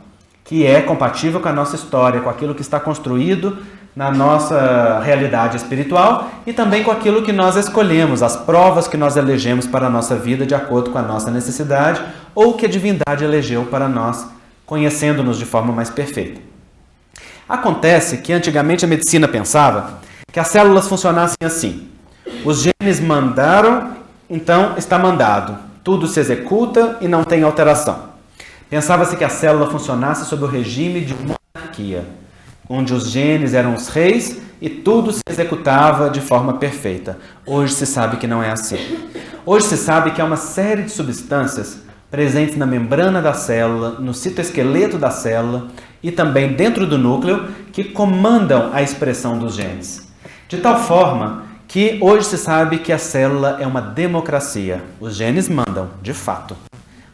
que é compatível com a nossa história, com aquilo que está construído na nossa realidade espiritual e também com aquilo que nós escolhemos, as provas que nós elegemos para a nossa vida de acordo com a nossa necessidade ou que a divindade elegeu para nós, conhecendo-nos de forma mais perfeita. Acontece que antigamente a medicina pensava que as células funcionassem assim. Os genes mandaram, então está mandado. Tudo se executa e não tem alteração. Pensava-se que a célula funcionasse sob o regime de monarquia. onde os genes eram os reis e tudo se executava de forma perfeita. Hoje se sabe que não é assim. Hoje se sabe que há uma série de substâncias presentes na membrana da célula, no citoesqueleto da célula e também dentro do núcleo que comandam a expressão dos genes. De tal forma que hoje se sabe que a célula é uma democracia. Os genes mandam, de fato.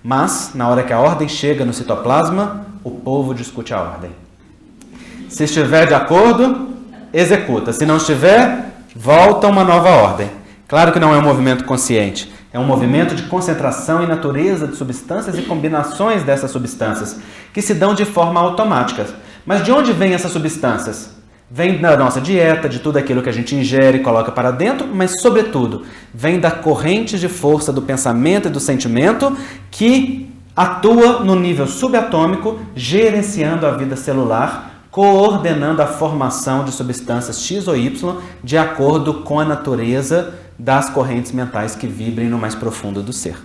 Mas, na hora que a ordem chega no citoplasma, o povo discute a ordem. Se estiver de acordo, executa. Se não estiver, volta uma nova ordem. Claro que não é um movimento consciente. É um movimento de concentração e natureza de substâncias e combinações dessas substâncias, que se dão de forma automática. Mas de onde vêm essas substâncias? Vem da nossa dieta, de tudo aquilo que a gente ingere e coloca para dentro, mas, sobretudo, vem da corrente de força do pensamento e do sentimento que atua no nível subatômico, gerenciando a vida celular, coordenando a formação de substâncias X ou Y de acordo com a natureza das correntes mentais que vibrem no mais profundo do ser.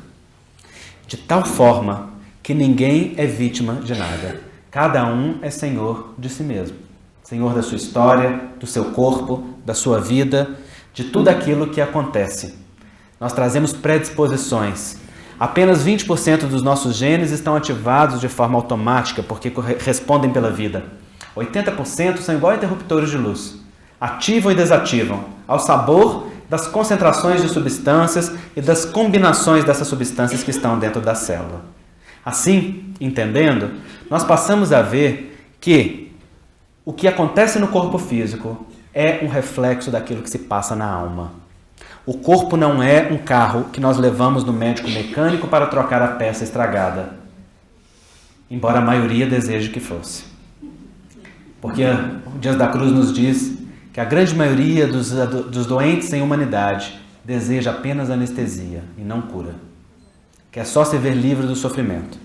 De tal forma que ninguém é vítima de nada. Cada um é senhor de si mesmo. Senhor da sua história, do seu corpo, da sua vida, de tudo aquilo que acontece. Nós trazemos predisposições. Apenas 20% dos nossos genes estão ativados de forma automática, porque respondem pela vida. 80% são igual interruptores de luz. Ativam e desativam, ao sabor das concentrações de substâncias e das combinações dessas substâncias que estão dentro da célula. Assim, entendendo, nós passamos a ver que o que acontece no corpo físico é um reflexo daquilo que se passa na alma. O corpo não é um carro que nós levamos no médico mecânico para trocar a peça estragada, embora a maioria deseje que fosse. Porque o Dias da Cruz nos diz que a grande maioria dos doentes em humanidade deseja apenas anestesia e não cura. Quer só se ver livre do sofrimento.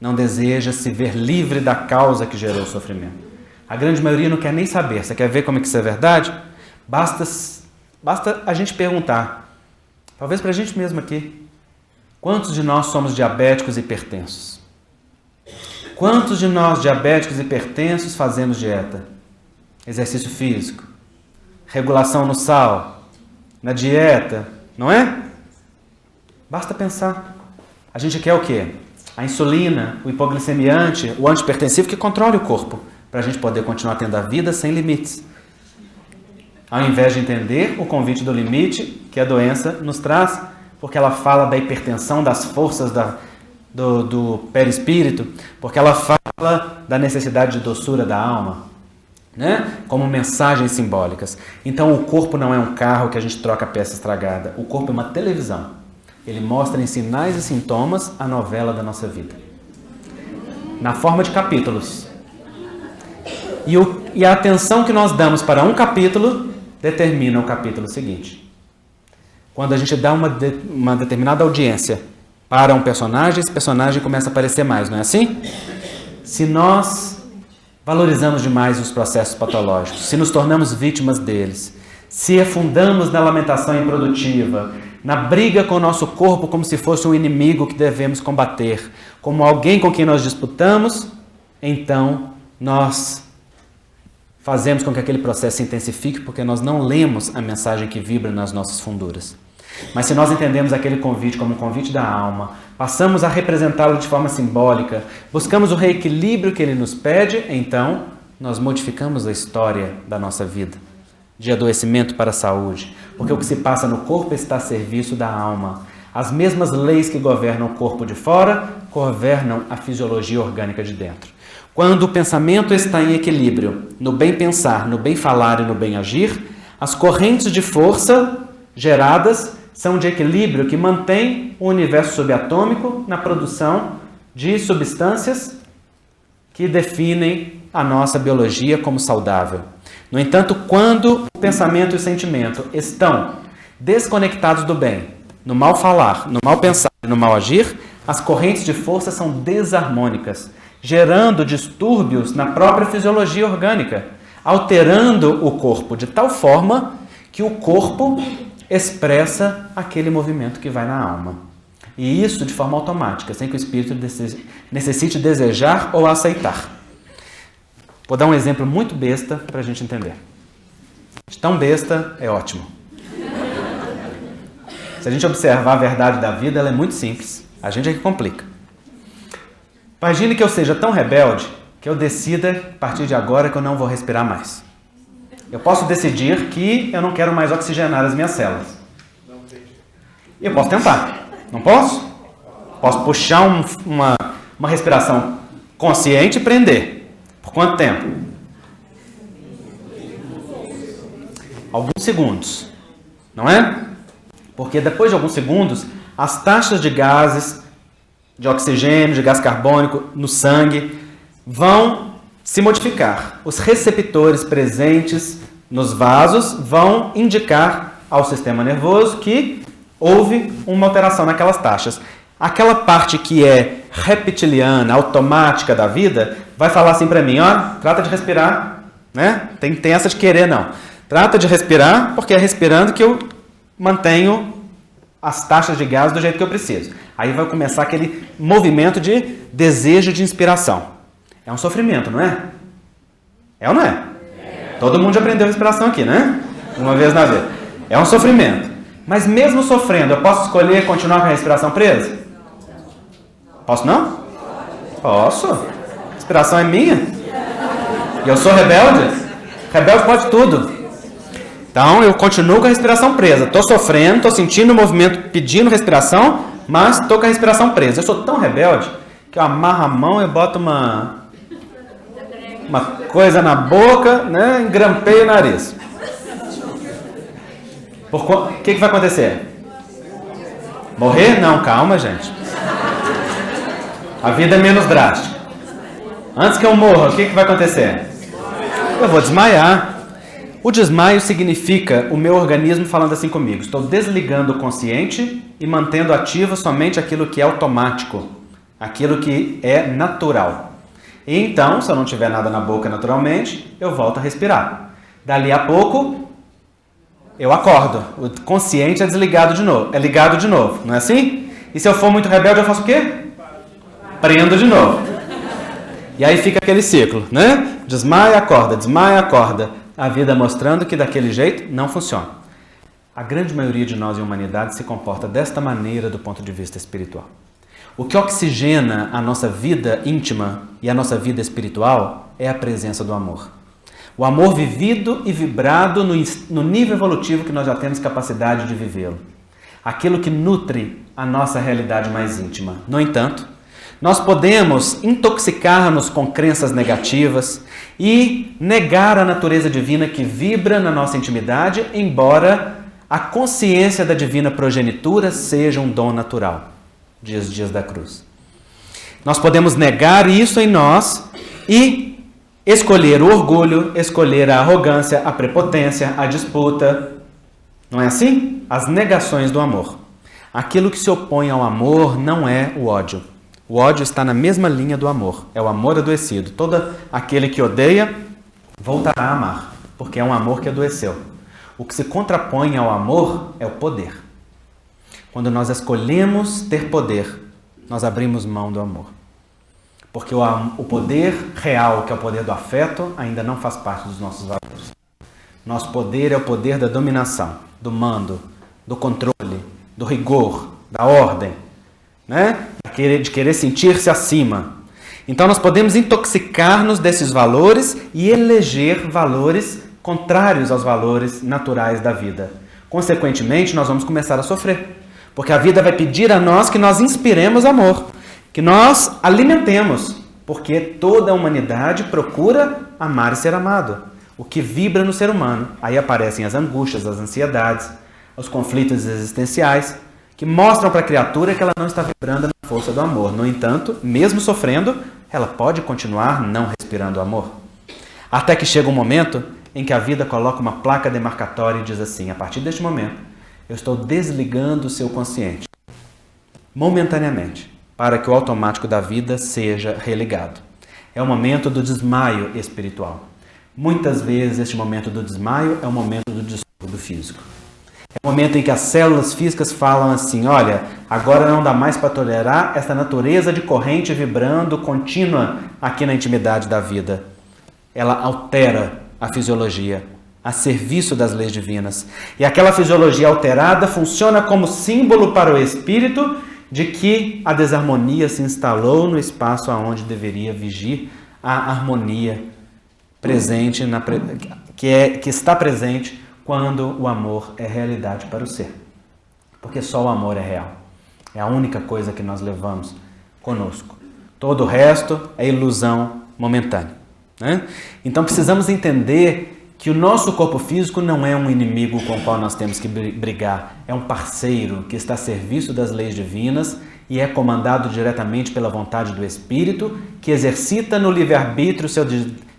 Não deseja se ver livre da causa que gerou o sofrimento. A grande maioria não quer nem saber. Você quer ver como é que isso é verdade? Basta a gente perguntar, talvez para a gente mesmo aqui, quantos de nós somos diabéticos e hipertensos? Quantos de nós, diabéticos e hipertensos, fazemos dieta? Exercício físico? Regulação no sal? Na dieta? Não é? Basta pensar. A gente quer o quê? A insulina, o hipoglicemiante, o antihipertensivo que controle o corpo, para a gente poder continuar tendo a vida sem limites. Ao invés de entender o convite do limite que a doença nos traz, porque ela fala da hipertensão, das forças do perispírito, porque ela fala da necessidade de doçura da alma, né? Como mensagens simbólicas. Então o corpo não é um carro que a gente troca a peça estragada. O corpo é uma televisão. Ele mostra em sinais e sintomas a novela da nossa vida. Na forma de capítulos. E a atenção que nós damos para um capítulo determina o capítulo seguinte. Quando a gente dá uma determinada audiência para um personagem, esse personagem começa a aparecer mais, não é assim? Se nós valorizamos demais os processos patológicos, se nos tornamos vítimas deles, se afundamos na lamentação improdutiva, na briga com o nosso corpo como se fosse um inimigo que devemos combater, como alguém com quem nós disputamos, então nós fazemos com que aquele processo se intensifique porque nós não lemos a mensagem que vibra nas nossas funduras. Mas se nós entendemos aquele convite como um convite da alma, passamos a representá-lo de forma simbólica, buscamos o reequilíbrio que ele nos pede, então nós modificamos a história da nossa vida, de adoecimento para a saúde, porque o que se passa no corpo está a serviço da alma. As mesmas leis que governam o corpo de fora, governam a fisiologia orgânica de dentro. Quando o pensamento está em equilíbrio, no bem pensar, no bem falar e no bem agir, as correntes de força geradas são de equilíbrio que mantém o universo subatômico na produção de substâncias que definem a nossa biologia como saudável. No entanto, quando o pensamento e o sentimento estão desconectados do bem, no mal falar, no mal pensar e no mal agir, as correntes de força são desarmônicas, gerando distúrbios na própria fisiologia orgânica, alterando o corpo de tal forma que o corpo expressa aquele movimento que vai na alma. E isso de forma automática, sem que o espírito necessite desejar ou aceitar. Vou dar um exemplo muito besta para a gente entender. Tão besta é ótimo. Se a gente observar a verdade da vida, ela é muito simples. A gente é que complica. Imagine que eu seja tão rebelde que eu decida, a partir de agora, que eu não vou respirar mais. Eu posso decidir que eu não quero mais oxigenar as minhas células. Eu posso tentar. Não posso? Posso puxar uma respiração consciente e prender. Por quanto tempo? Alguns segundos. Não é? Porque depois de alguns segundos, as taxas de gases, de oxigênio, de gás carbônico no sangue vão se modificar. Os receptores presentes nos vasos vão indicar ao sistema nervoso que houve uma alteração naquelas taxas. Aquela parte que é reptiliana, automática da vida, vai falar assim para mim, ó, trata de respirar, né? Tem essa de querer não. Trata de respirar, porque é respirando que eu mantenho as taxas de gás do jeito que eu preciso. Aí vai começar aquele movimento de desejo de inspiração. É um sofrimento, não é? É ou não é? Todo mundo já aprendeu respiração aqui, né? Uma vez na vida. É um sofrimento. Mas mesmo sofrendo, eu posso escolher continuar com a respiração presa? Posso não? Posso. A respiração é minha. E eu sou rebelde? Rebelde pode tudo. Então eu continuo com a respiração presa. Estou sofrendo, estou sentindo o movimento pedindo respiração, mas estou com a respiração presa. Eu sou tão rebelde que eu amarro a mão e boto uma coisa na boca, né? Engrampeio o nariz. O que vai acontecer? Morrer? Não, calma, gente. A vida é menos drástica. Antes que eu morra, o que vai acontecer? Eu vou desmaiar. O desmaio significa o meu organismo falando assim comigo. Estou desligando o consciente e mantendo ativo somente aquilo que é automático. Aquilo que é natural. E então, se eu não tiver nada na boca naturalmente, eu volto a respirar. Dali a pouco, eu acordo. O consciente é desligado de novo. É ligado de novo, não é assim? E se eu for muito rebelde, eu faço o quê? Prendo de novo. E aí fica aquele ciclo, né? Desmaia, acorda, desmaia, acorda. A vida mostrando que daquele jeito não funciona. A grande maioria de nós em humanidade se comporta desta maneira do ponto de vista espiritual. O que oxigena a nossa vida íntima e a nossa vida espiritual é a presença do amor. O amor vivido e vibrado no nível evolutivo que nós já temos capacidade de vivê-lo. Aquilo que nutre a nossa realidade mais íntima. No entanto, nós podemos intoxicar-nos com crenças negativas e negar a natureza divina que vibra na nossa intimidade, embora a consciência da divina progenitura seja um dom natural. Dias da cruz. Nós podemos negar isso em nós e escolher o orgulho, escolher a arrogância, a prepotência, a disputa. Não é assim? As negações do amor. Aquilo que se opõe ao amor não é o ódio. O ódio está na mesma linha do amor. É o amor adoecido. Todo aquele que odeia voltará a amar, porque é um amor que adoeceu. O que se contrapõe ao amor é o poder. Quando nós escolhemos ter poder, nós abrimos mão do amor. Porque o poder real, que é o poder do afeto, ainda não faz parte dos nossos valores. Nosso poder é o poder da dominação, do mando, do controle, do rigor, da ordem, né? De querer sentir-se acima. Então nós podemos intoxicar-nos desses valores e eleger valores contrários aos valores naturais da vida. Consequentemente, nós vamos começar a sofrer. Porque a vida vai pedir a nós que nós inspiremos amor, que nós alimentemos, porque toda a humanidade procura amar e ser amado. O que vibra no ser humano. Aí aparecem as angústias, as ansiedades, os conflitos existenciais, que mostram para a criatura que ela não está vibrando na força do amor. No entanto, mesmo sofrendo, ela pode continuar não respirando amor. Até que chega um momento em que a vida coloca uma placa demarcatória e diz assim: a partir deste momento, eu estou desligando o seu consciente, momentaneamente, para que o automático da vida seja religado. É o momento do desmaio espiritual. Muitas vezes este momento do desmaio é o momento do distúrbio físico. É o momento em que as células físicas falam assim: olha, agora não dá mais para tolerar essa natureza de corrente vibrando contínua aqui na intimidade da vida. ela altera a fisiologia a serviço das leis divinas. E aquela fisiologia alterada funciona como símbolo para o espírito de que a desarmonia se instalou no espaço aonde deveria vigir a harmonia presente, que está presente quando o amor é realidade para o ser. Porque só o amor é real. É a única coisa que nós levamos conosco. Todo o resto é ilusão momentânea, né? Então precisamos entender que o nosso corpo físico não é um inimigo com o qual nós temos que brigar. É um parceiro que está a serviço das leis divinas e é comandado diretamente pela vontade do Espírito, que exercita no livre-arbítrio seu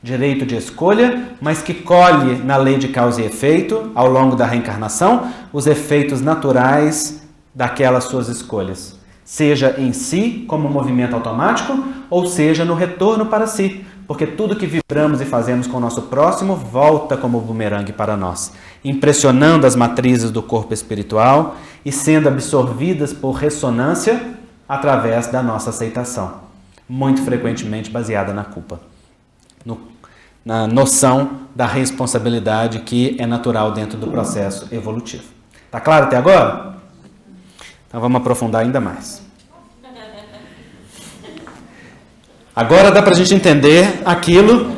direito de escolha, mas que colhe na lei de causa e efeito, ao longo da reencarnação, os efeitos naturais daquelas suas escolhas. Seja em si, como um movimento automático, ou seja no retorno para si, porque tudo que vibramos e fazemos com o nosso próximo volta como bumerangue para nós, impressionando as matrizes do corpo espiritual e sendo absorvidas por ressonância através da nossa aceitação, muito frequentemente baseada na culpa, na noção da responsabilidade que é natural dentro do processo evolutivo. Tá claro até agora? Então vamos aprofundar ainda mais. Agora dá para a gente entender aquilo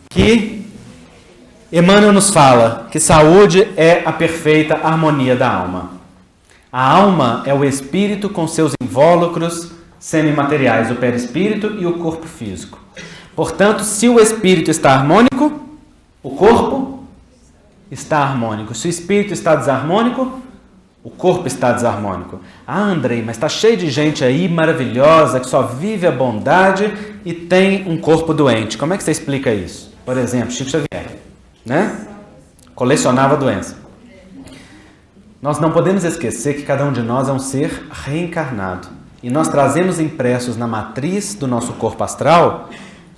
que Emmanuel nos fala, que saúde é a perfeita harmonia da alma. A alma é o espírito com seus invólucros semimateriais, o perispírito e o corpo físico. Portanto, se o espírito está harmônico, o corpo está harmônico. Se o espírito está desarmônico, o corpo está desarmônico. Ah, Andrei, mas está cheio de gente aí maravilhosa que só vive a bondade e tem um corpo doente. Como é que você explica isso? Por exemplo, Chico Xavier, né? Colecionava doença. Nós não podemos esquecer que cada um de nós é um ser reencarnado. E nós trazemos impressos na matriz do nosso corpo astral,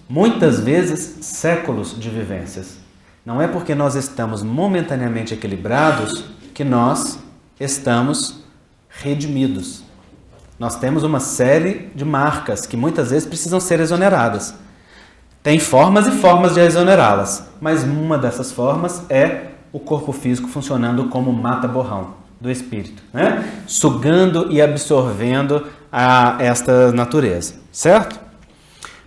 muitas vezes, séculos de vivências. Não é porque nós estamos momentaneamente equilibrados que nós estamos redimidos. Nós temos uma série de marcas que muitas vezes precisam ser exoneradas. Tem formas e formas de exonerá-las, mas uma dessas formas é o corpo físico funcionando como mata-borrão do espírito, né? Sugando e absorvendo esta natureza, certo?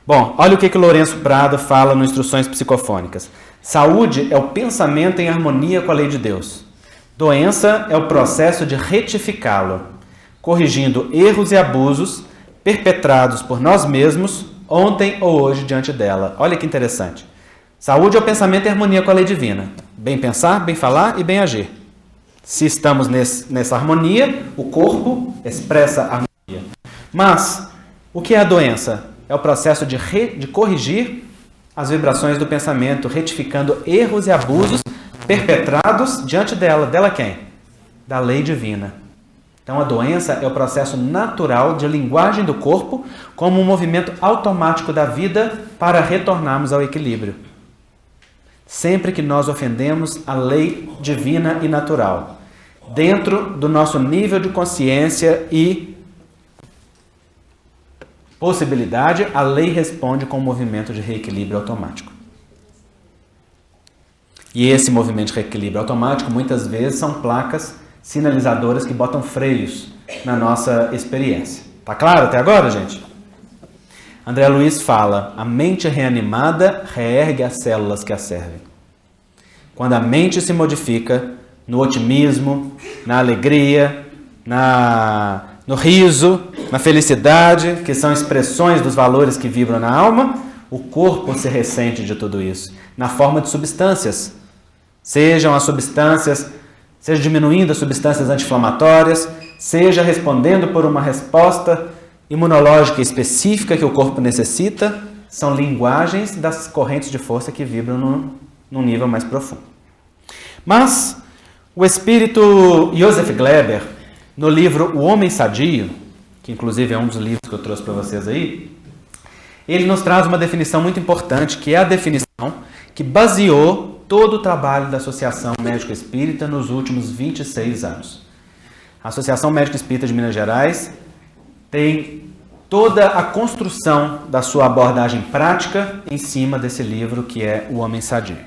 Bom, olha o que Lourenço Prado fala no Instruções Psicofônicas. Saúde é o pensamento em harmonia com a lei de Deus. Doença é o processo de retificá-lo, corrigindo erros e abusos perpetrados por nós mesmos ontem ou hoje diante dela. Olha que interessante. Saúde é o pensamento em harmonia com a lei divina. Bem pensar, bem falar e bem agir. Se estamos nessa harmonia, o corpo expressa a harmonia. Mas, o que é a doença? É o processo de corrigir as vibrações do pensamento, retificando erros e abusos perpetrados diante dela. Dela quem? Da lei divina. Então a doença é o processo natural de linguagem do corpo como um movimento automático da vida para retornarmos ao equilíbrio. Sempre que nós ofendemos a lei divina e natural, dentro do nosso nível de consciência e possibilidade, a lei responde com um movimento de reequilíbrio automático. E esse movimento de reequilíbrio automático, muitas vezes, são placas sinalizadoras que botam freios na nossa experiência. Tá claro até agora, gente? André Luiz fala, a mente reanimada reergue as células que a servem. Quando a mente se modifica no otimismo, na alegria, no riso, na felicidade, que são expressões dos valores que vibram na alma, o corpo se ressente de tudo isso, na forma de substâncias. Sejam as substâncias, seja diminuindo as substâncias anti-inflamatórias, seja respondendo por uma resposta imunológica específica que o corpo necessita, são linguagens das correntes de força que vibram num nível mais profundo. Mas o espírito Joseph Gleber, no livro O Homem Sadio, que inclusive é um dos livros que eu trouxe para vocês aí, ele nos traz uma definição muito importante, que é a definição que baseou todo o trabalho da Associação Médico Espírita nos últimos 26 anos. A Associação Médico Espírita de Minas Gerais tem toda a construção da sua abordagem prática em cima desse livro que é O Homem Sadio.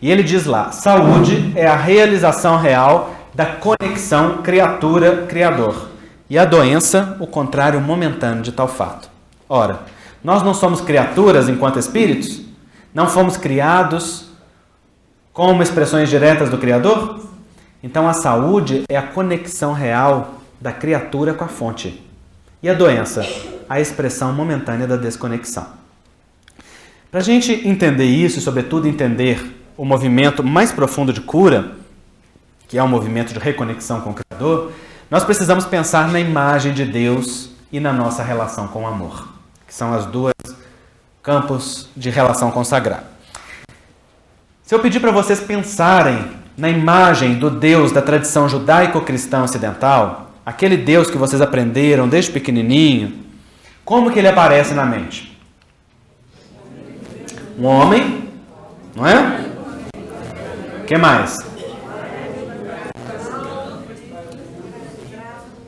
E ele diz lá, saúde é a realização real da conexão criatura-criador. E a doença, o contrário momentâneo de tal fato. Ora, nós não somos criaturas enquanto espíritos? Não fomos criados como expressões diretas do Criador? Então a saúde é a conexão real da criatura com a fonte. E a doença? A expressão momentânea da desconexão. Para a gente entender isso, e sobretudo entender o movimento mais profundo de cura, que é um movimento de reconexão com o Criador, nós precisamos pensar na imagem de Deus e na nossa relação com o amor, que são as duas campos de relação consagrada. Se eu pedir para vocês pensarem na imagem do Deus da tradição judaico-cristã ocidental, aquele Deus que vocês aprenderam desde pequenininho, como que ele aparece na mente? Um homem, não é? O que mais?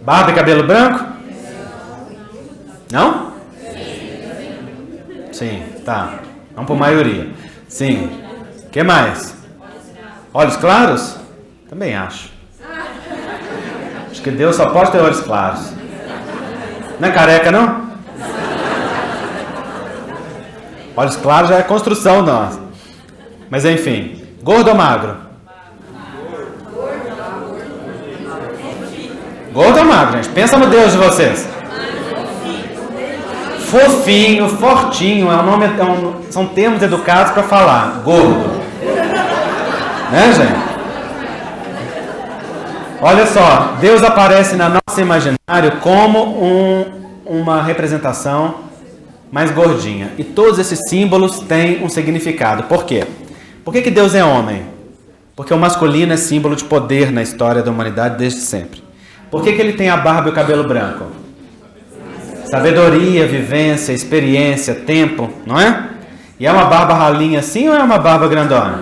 Barba e cabelo branco? Não? Sim, tá. Vamos por maioria. Sim. O que mais? Olhos claros? Também acho. Acho que Deus só pode ter olhos claros. Não é careca, não? Olhos claros já é construção nossa. Mas enfim. Gordo ou magro? Gordo ou magro, gente? Pensa no Deus de vocês. Fofinho, fortinho, são termos educados para falar. Gordo. Né, gente? Olha só, Deus aparece na nossa imaginário como uma representação mais gordinha. E todos esses símbolos têm um significado. Por quê? Por que Deus é homem? Porque o masculino é símbolo de poder na história da humanidade desde sempre. Por que ele tem a barba e o cabelo branco? Sabedoria, vivência, experiência, tempo, não é? E é uma barba ralinha assim ou é uma barba grandona?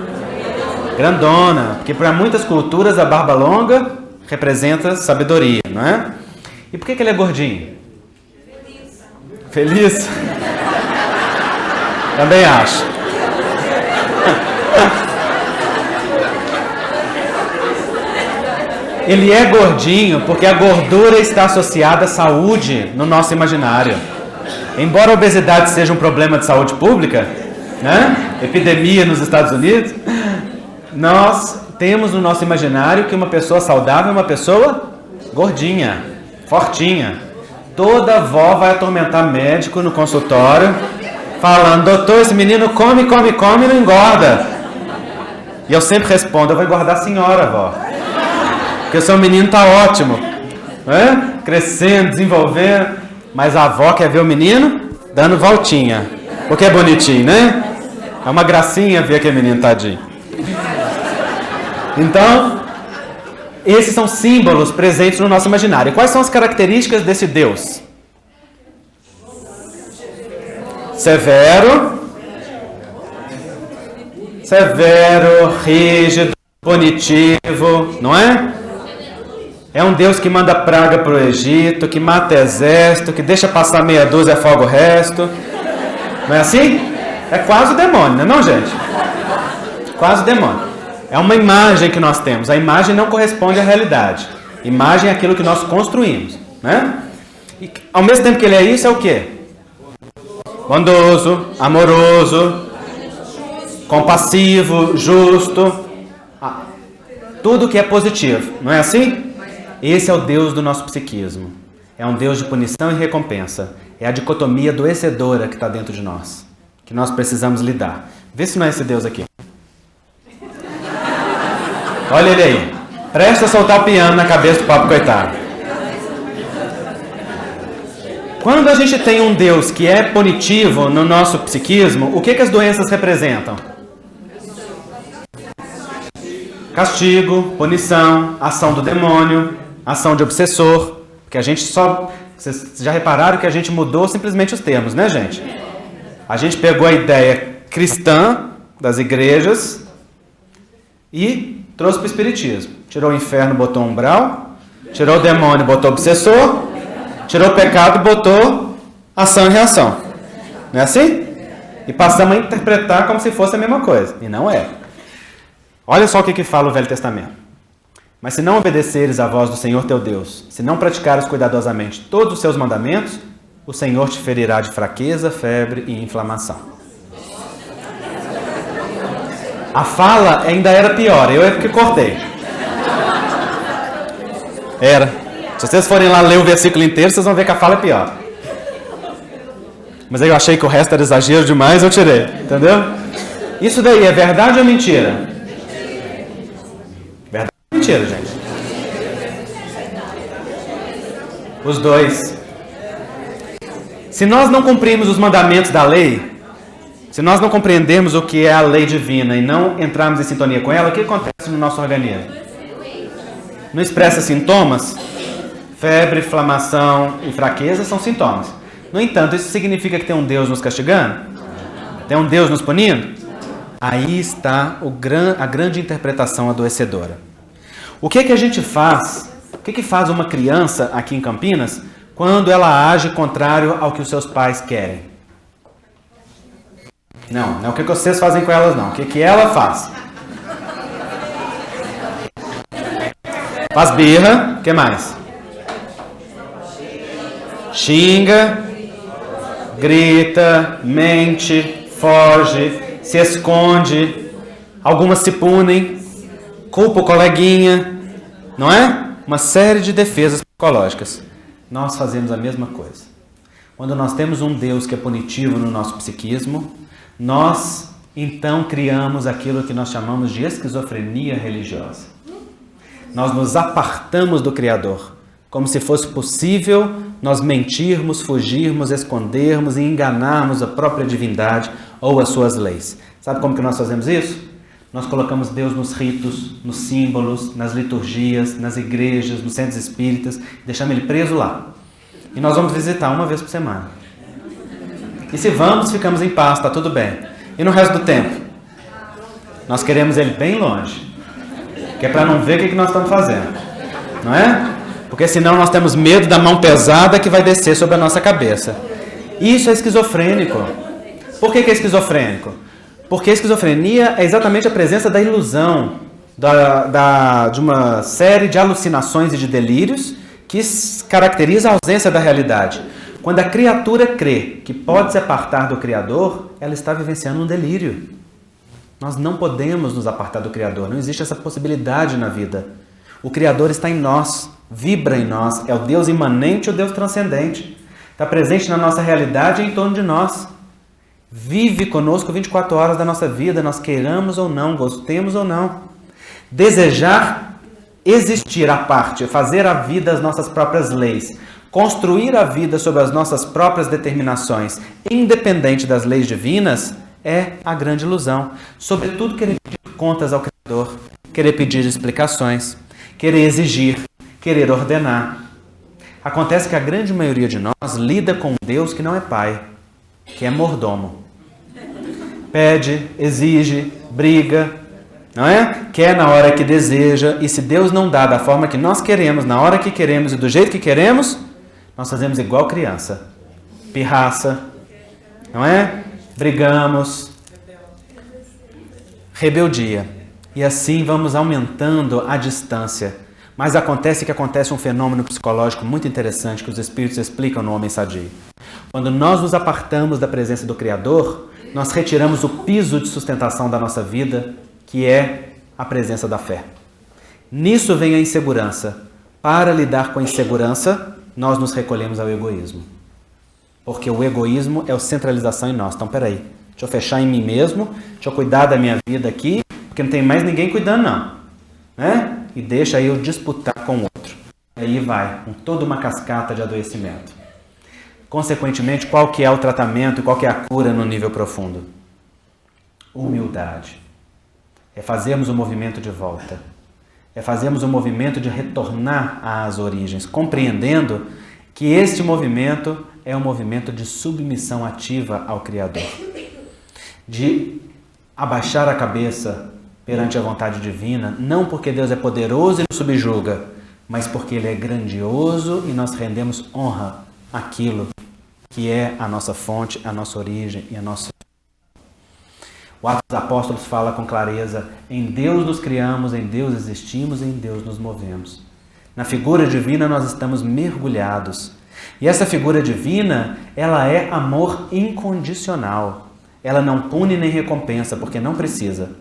Grandona, porque para muitas culturas a barba longa representa sabedoria, não é? E por que ele é gordinho? Feliz? Também acho. Ele é gordinho porque a gordura está associada à saúde no nosso imaginário. Embora a obesidade seja um problema de saúde pública, né? Epidemia nos Estados Unidos, nós temos no nosso imaginário que uma pessoa saudável é uma pessoa gordinha, fortinha. Toda avó vai atormentar médico no consultório, falando, doutor, esse menino come e não engorda. E eu sempre respondo, eu vou engordar a senhora, avó. Porque o seu menino está ótimo, né? Crescendo, desenvolvendo, mas a avó quer ver o menino dando voltinha, porque é bonitinho, né? É uma gracinha ver aquele menino tadinho. Então, esses são símbolos presentes no nosso imaginário. Quais são as características desse Deus? Severo, rígido, punitivo, não é? É um Deus que manda praga para o Egito, que mata exército, que deixa passar meia dúzia e afoga o resto. Não é assim? É quase o demônio, não é, gente? Quase o demônio. É uma imagem que nós temos. A imagem não corresponde à realidade. Imagem é aquilo que nós construímos, né? E ao mesmo tempo que ele é isso, é o quê? Bondoso, amoroso, compassivo, justo. Tudo que é positivo, não é assim? Esse é o Deus do nosso psiquismo. É um Deus de punição e recompensa. É a dicotomia doecedora que está dentro de nós, que nós precisamos lidar. Vê se não é esse Deus aqui. Olha ele aí. Presta a soltar o piano na cabeça do pobre coitado. Quando a gente tem um Deus que é punitivo no nosso psiquismo, o que as doenças representam? Castigo, punição, ação do demônio, ação de obsessor. Porque a gente só... Vocês já repararam que a gente mudou simplesmente os termos, né, gente? A gente pegou a ideia cristã das igrejas e trouxe para o espiritismo. Tirou o inferno, botou umbral. Tirou o demônio, botou obsessor. Tirou o pecado, botou ação e reação. Não é assim? E passamos a interpretar como se fosse a mesma coisa. E não é. Olha só o que fala o Velho Testamento. Mas se não obedeceres à voz do Senhor teu Deus, se não praticares cuidadosamente todos os seus mandamentos, o Senhor te ferirá de fraqueza, febre e inflamação. A fala ainda era pior, eu é porque cortei. Era. Se vocês forem lá ler o versículo inteiro, vocês vão ver que a fala é pior. Mas aí eu achei que o resto era exagero demais, eu tirei. Entendeu? Isso daí é verdade ou mentira? Verdade ou mentira, gente? Os dois. Se nós não cumprirmos os mandamentos da lei, se nós não compreendermos o que é a lei divina e não entrarmos em sintonia com ela, o que acontece no nosso organismo? Não expressa sintomas? Febre, inflamação e fraqueza são sintomas. No entanto, isso significa que tem um Deus nos castigando? Tem um Deus nos punindo? Aí está a grande interpretação adoecedora. O que a gente faz? O que faz uma criança aqui em Campinas quando ela age contrário ao que os seus pais querem? Não é o que vocês fazem com elas, não. O que ela faz? Faz birra, o que mais? Xinga, grita, mente, foge, se esconde. Algumas se punem, culpa o coleguinha, não é? Uma série de defesas psicológicas. Nós fazemos a mesma coisa. Quando nós temos um Deus que é punitivo no nosso psiquismo, nós então criamos aquilo que nós chamamos de esquizofrenia religiosa. Nós nos apartamos do Criador, como se fosse possível nós mentirmos, fugirmos, escondermos e enganarmos a própria divindade ou as suas leis. Sabe como que nós fazemos isso? Nós colocamos Deus nos ritos, nos símbolos, nas liturgias, nas igrejas, nos centros espíritas, deixamos Ele preso lá. E nós vamos visitar uma vez por semana. E se vamos, ficamos em paz, está tudo bem. E no resto do tempo? Nós queremos Ele bem longe, que é para não ver o que nós estamos fazendo. Não é? Porque senão nós temos medo da mão pesada que vai descer sobre a nossa cabeça. Isso é esquizofrênico. Por que é esquizofrênico? Porque a esquizofrenia é exatamente a presença da ilusão, de uma série de alucinações e de delírios que caracteriza a ausência da realidade. Quando a criatura crê que pode se apartar do Criador, ela está vivenciando um delírio. Nós não podemos nos apartar do Criador, não existe essa possibilidade na vida. O Criador está em nós, vibra em nós, é o Deus imanente, o Deus transcendente. Está presente na nossa realidade e em torno de nós. Vive conosco 24 horas da nossa vida, nós queiramos ou não, gostemos ou não. Desejar existir à parte, fazer a vida as nossas próprias leis, construir a vida sob as nossas próprias determinações, independente das leis divinas, é a grande ilusão. Sobretudo querer pedir contas ao Criador, querer pedir explicações, querer exigir, querer ordenar. Acontece que a grande maioria de nós lida com um Deus que não é pai, que é mordomo. Pede, exige, briga, não é? Quer na hora que deseja, e se Deus não dá da forma que nós queremos, na hora que queremos e do jeito que queremos, nós fazemos igual criança. Pirraça, não é? Brigamos. Rebeldia. E assim vamos aumentando a distância. Mas acontece um fenômeno psicológico muito interessante que os espíritos explicam no Homem Sadio. Quando nós nos apartamos da presença do Criador, nós retiramos o piso de sustentação da nossa vida, que é a presença da fé. Nisso vem a insegurança. Para lidar com a insegurança, nós nos recolhemos ao egoísmo. Porque o egoísmo é a centralização em nós. Então, peraí, deixa eu fechar em mim mesmo, deixa eu cuidar da minha vida aqui, porque não tem mais ninguém cuidando, não. Né? E deixa aí eu disputar com o outro. Aí vai, com toda uma cascata de adoecimento. Consequentemente, qual que é o tratamento e qual que é a cura no nível profundo? Humildade. É fazermos o movimento de volta. É fazermos o movimento de retornar às origens, compreendendo que este movimento é um movimento de submissão ativa ao Criador. De abaixar a cabeça perante a vontade divina, não porque Deus é poderoso e nos subjuga, mas porque Ele é grandioso e nós rendemos honra àquilo que é a nossa fonte, a nossa origem e a nossa... O Atos dos Apóstolos fala com clareza: em Deus nos criamos, em Deus existimos, em Deus nos movemos. Na figura divina nós estamos mergulhados. E essa figura divina, ela é amor incondicional. Ela não pune nem recompensa, porque não precisa.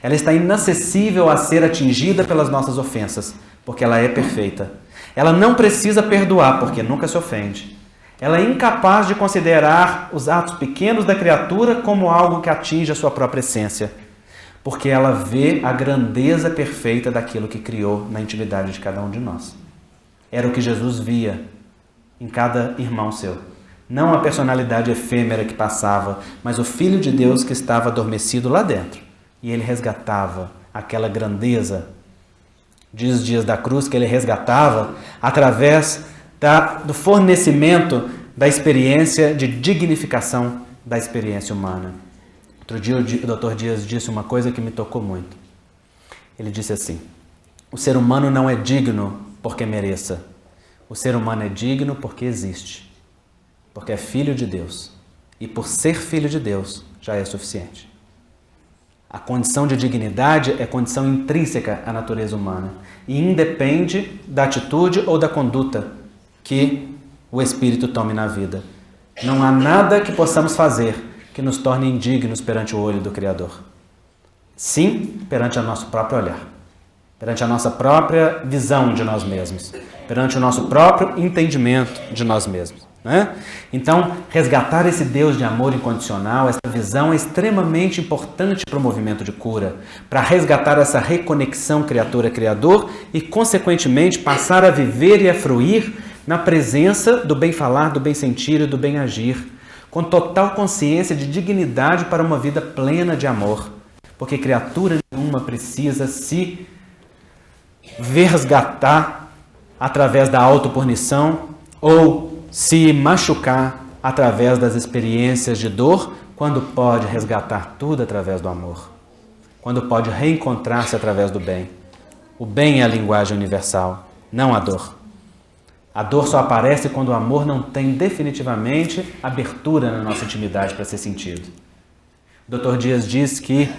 Ela está inacessível a ser atingida pelas nossas ofensas, porque ela é perfeita. Ela não precisa perdoar, porque nunca se ofende. Ela é incapaz de considerar os atos pequenos da criatura como algo que atinge a sua própria essência, porque ela vê a grandeza perfeita daquilo que criou na intimidade de cada um de nós. Era o que Jesus via em cada irmão seu. Não a personalidade efêmera que passava, mas o Filho de Deus que estava adormecido lá dentro. E ele resgatava aquela grandeza. Diz Dias da Cruz que ele resgatava através do fornecimento da experiência de dignificação da experiência humana. Outro dia o Dr. Dias disse uma coisa que me tocou muito. Ele disse assim: o ser humano não é digno porque mereça. O ser humano é digno porque existe. Porque é filho de Deus. E por ser filho de Deus já é suficiente. A condição de dignidade é condição intrínseca à natureza humana e independe da atitude ou da conduta que o Espírito tome na vida. Não há nada que possamos fazer que nos torne indignos perante o olho do Criador. Sim, perante o nosso próprio olhar, perante a nossa própria visão de nós mesmos, perante o nosso próprio entendimento de nós mesmos. Então, resgatar esse Deus de amor incondicional, essa visão é extremamente importante para o movimento de cura, para resgatar essa reconexão criatura-criador e, consequentemente, passar a viver e a fruir na presença do bem falar, do bem sentir e do bem agir, com total consciência de dignidade para uma vida plena de amor, porque criatura nenhuma precisa se resgatar através da autopunição ou se machucar através das experiências de dor, quando pode resgatar tudo através do amor, quando pode reencontrar-se através do bem. O bem é a linguagem universal, não a dor. A dor só aparece quando o amor não tem definitivamente abertura na nossa intimidade para ser sentido. O Dr. Dias diz que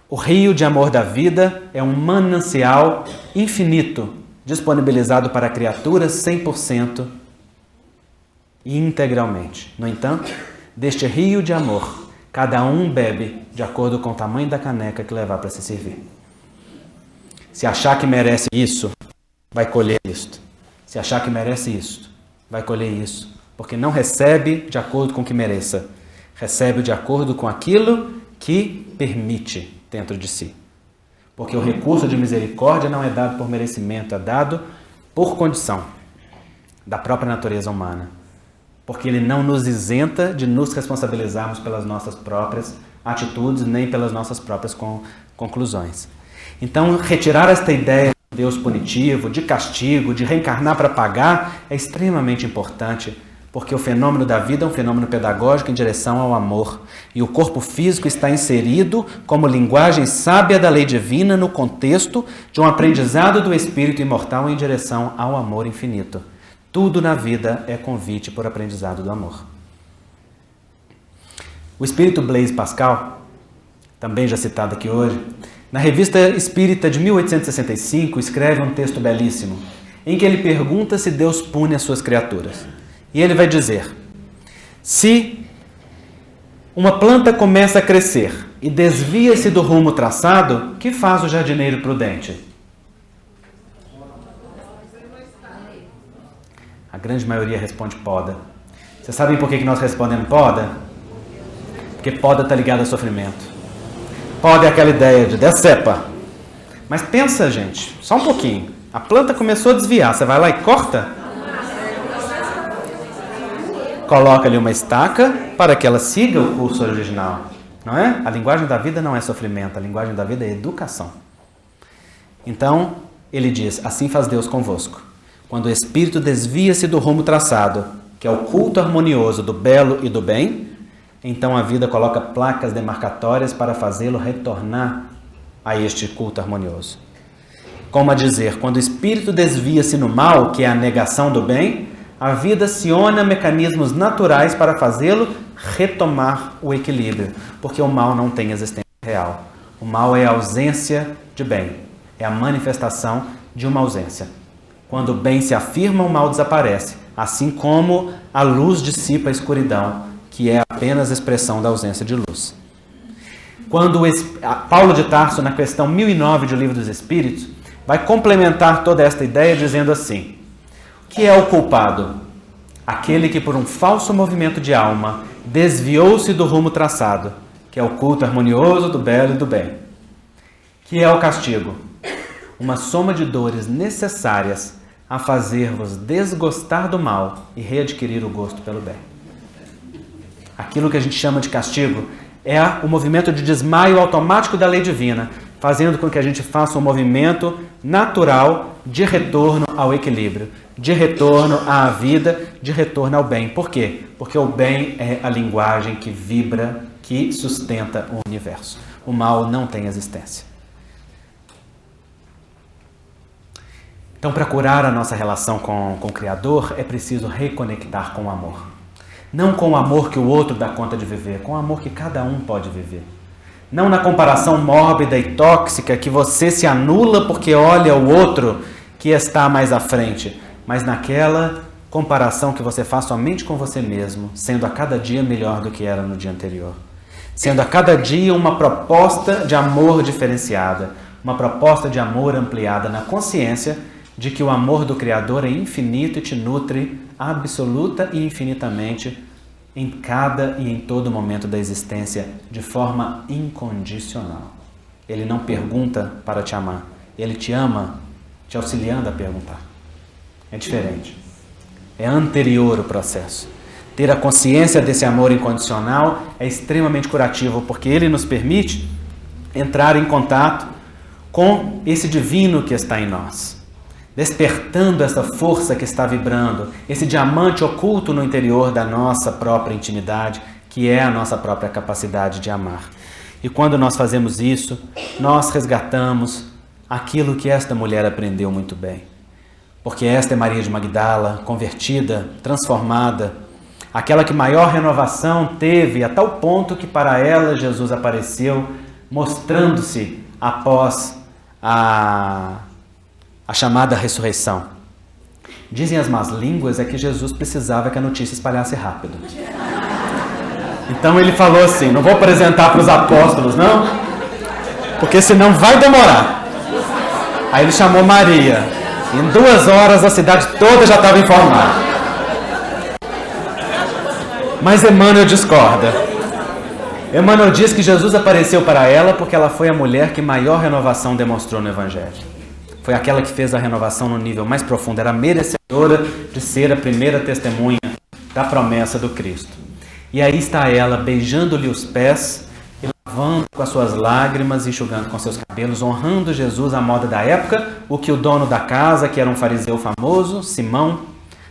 o rio de amor da vida é um manancial infinito, disponibilizado para a criatura 100%, e integralmente. No entanto, deste rio de amor, cada um bebe de acordo com o tamanho da caneca que levar para se servir. Se achar que merece isso, vai colher isto. Se achar que merece isto, vai colher isso. Porque não recebe de acordo com o que mereça. Recebe de acordo com aquilo que permite dentro de si. Porque o recurso de misericórdia não é dado por merecimento, é dado por condição da própria natureza humana. Porque ele não nos isenta de nos responsabilizarmos pelas nossas próprias atitudes, nem pelas nossas próprias conclusões. Então, retirar esta ideia de Deus punitivo, de castigo, de reencarnar para pagar, é extremamente importante, porque o fenômeno da vida é um fenômeno pedagógico em direção ao amor. E o corpo físico está inserido como linguagem sábia da lei divina no contexto de um aprendizado do espírito imortal em direção ao amor infinito. Tudo na vida é convite por aprendizado do amor. O espírito Blaise Pascal, também já citado aqui hoje, na Revista Espírita de 1865, escreve um texto belíssimo, em que ele pergunta se Deus pune as suas criaturas. E ele vai dizer: se uma planta começa a crescer e desvia-se do rumo traçado, que faz o jardineiro prudente? A grande maioria responde poda. Vocês sabem por que nós respondemos poda? Porque poda está ligada a sofrimento. Poda é aquela ideia de decepa. Mas pensa, gente, só um pouquinho. A planta começou a desviar, você vai lá e corta? Coloca ali uma estaca para que ela siga o curso original. Não é? A linguagem da vida não é sofrimento, a linguagem da vida é educação. Então, ele diz: assim faz Deus convosco. Quando o espírito desvia-se do rumo traçado, que é o culto harmonioso do belo e do bem, então a vida coloca placas demarcatórias para fazê-lo retornar a este culto harmonioso. Como a dizer, quando o espírito desvia-se no mal, que é a negação do bem, a vida aciona mecanismos naturais para fazê-lo retomar o equilíbrio, porque o mal não tem existência real. O mal é a ausência de bem, é a manifestação de uma ausência. Quando o bem se afirma, o mal desaparece, assim como a luz dissipa a escuridão, que é apenas expressão da ausência de luz. Quando Paulo de Tarso, na questão 1009 do Livro dos Espíritos, vai complementar toda esta ideia dizendo assim: o que é o culpado? Aquele que por um falso movimento de alma desviou-se do rumo traçado, que é o culto harmonioso do belo e do bem. Que é o castigo? Uma soma de dores necessárias a fazer-vos desgostar do mal e readquirir o gosto pelo bem. Aquilo que a gente chama de castigo é o movimento de desmaio automático da lei divina, fazendo com que a gente faça um movimento natural de retorno ao equilíbrio, de retorno à vida, de retorno ao bem. Por quê? Porque o bem é a linguagem que vibra, que sustenta o universo. O mal não tem existência. Então, para curar a nossa relação com o Criador, é preciso reconectar com o amor. Não com o amor que o outro dá conta de viver, com o amor que cada um pode viver. Não na comparação mórbida e tóxica que você se anula porque olha o outro que está mais à frente, mas naquela comparação que você faz somente com você mesmo, sendo a cada dia melhor do que era no dia anterior. Sendo a cada dia uma proposta de amor diferenciada, uma proposta de amor ampliada na consciência de que o amor do Criador é infinito e te nutre absoluta e infinitamente em cada e em todo momento da existência de forma incondicional. Ele não pergunta para te amar, ele te ama te auxiliando a perguntar. É diferente. É anterior o processo. Ter a consciência desse amor incondicional é extremamente curativo, porque ele nos permite entrar em contato com esse divino que está em nós, despertando essa força que está vibrando, esse diamante oculto no interior da nossa própria intimidade, que é a nossa própria capacidade de amar. E quando nós fazemos isso, nós resgatamos aquilo que esta mulher aprendeu muito bem. Porque esta é Maria de Magdala, convertida, transformada, aquela que maior renovação teve, a tal ponto que para ela Jesus apareceu, mostrando-se após a chamada ressurreição. Dizem as más línguas que Jesus precisava que a notícia espalhasse rápido. Então ele falou assim: não vou apresentar para os apóstolos, não, porque senão vai demorar. Aí ele chamou Maria. Em 2 horas a cidade toda já estava informada. Mas Emmanuel discorda. Emmanuel diz que Jesus apareceu para ela porque ela foi a mulher que maior renovação demonstrou no Evangelho. Foi aquela que fez a renovação no nível mais profundo. Era merecedora de ser a primeira testemunha da promessa do Cristo. E aí está ela, beijando-lhe os pés, e lavando com as suas lágrimas, enxugando com seus cabelos, honrando Jesus à moda da época, o que o dono da casa, que era um fariseu famoso, Simão,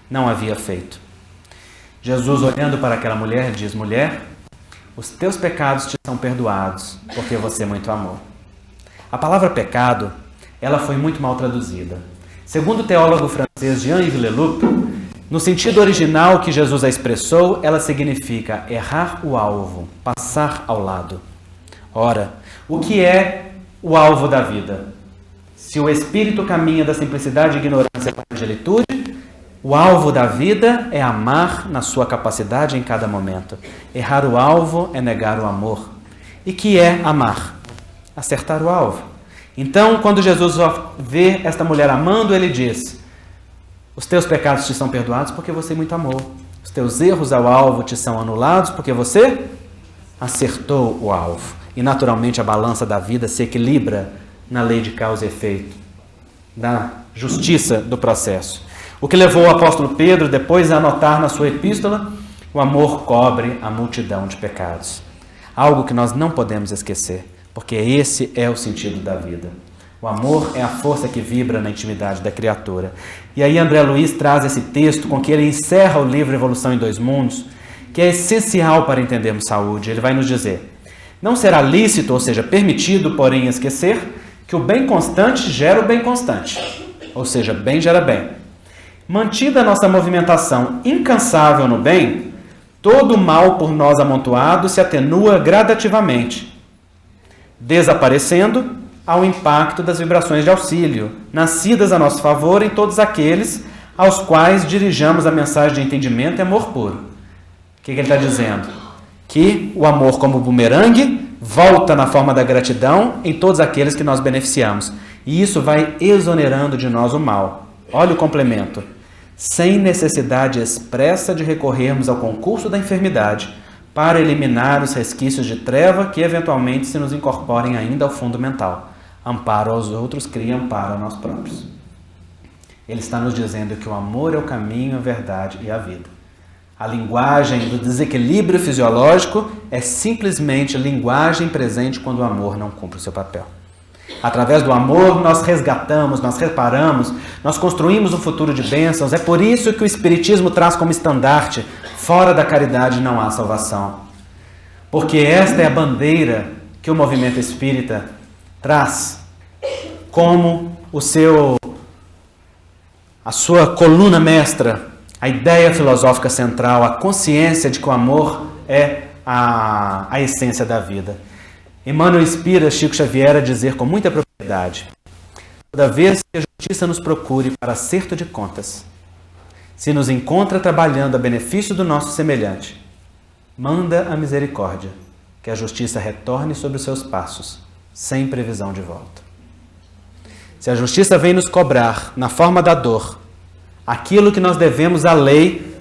não havia feito. Jesus, olhando para aquela mulher, diz: mulher, os teus pecados te são perdoados, porque você muito amou. A palavra pecado, ela foi muito mal traduzida. Segundo o teólogo francês Jean-Yves Leloup, no sentido original que Jesus a expressou, ela significa errar o alvo, passar ao lado. Ora, o que é o alvo da vida? Se o espírito caminha da simplicidade e ignorância para a angelitude, o alvo da vida é amar na sua capacidade em cada momento. Errar o alvo é negar o amor. E que é amar? Acertar o alvo. Então, quando Jesus vê esta mulher amando, ele diz: os teus pecados te são perdoados porque você muito amou. Os teus erros ao alvo te são anulados porque você acertou o alvo. E naturalmente a balança da vida se equilibra na lei de causa e efeito, na justiça do processo. O que levou o apóstolo Pedro depois a anotar na sua epístola: o amor cobre a multidão de pecados. Algo que nós não podemos esquecer, porque esse é o sentido da vida. O amor é a força que vibra na intimidade da criatura. E aí André Luiz traz esse texto com que ele encerra o livro Evolução em 2 Mundos, que é essencial para entendermos saúde. Ele vai nos dizer: não será lícito, ou seja, permitido, porém, esquecer que o bem constante gera o bem constante. Ou seja, bem gera bem. Mantida a nossa movimentação incansável no bem, todo o mal por nós amontoado se atenua gradativamente, desaparecendo ao impacto das vibrações de auxílio, nascidas a nosso favor em todos aqueles aos quais dirijamos a mensagem de entendimento e amor puro. O que ele está dizendo? Que o amor como bumerangue volta na forma da gratidão em todos aqueles que nós beneficiamos. E isso vai exonerando de nós o mal. Olha o complemento. Sem necessidade expressa de recorrermos ao concurso da enfermidade para eliminar os resquícios de treva que eventualmente se nos incorporem ainda ao fundo mental. Amparo aos outros cria amparo a nós próprios. Ele está nos dizendo que o amor é o caminho, a verdade e a vida. A linguagem do desequilíbrio fisiológico é simplesmente linguagem presente quando o amor não cumpre o seu papel. Através do amor, nós resgatamos, nós reparamos, nós construímos um futuro de bênçãos. É por isso que o Espiritismo traz como estandarte: fora da caridade não há salvação. Porque esta é a bandeira que o movimento espírita traz como a sua coluna mestra, a ideia filosófica central, a consciência de que o amor é a essência da vida. Emmanuel inspira Chico Xavier a dizer com muita propriedade: toda vez que a justiça nos procure para acerto de contas, se nos encontra trabalhando a benefício do nosso semelhante, manda a misericórdia que a justiça retorne sobre os seus passos, sem previsão de volta. Se a justiça vem nos cobrar, na forma da dor, aquilo que nós devemos à lei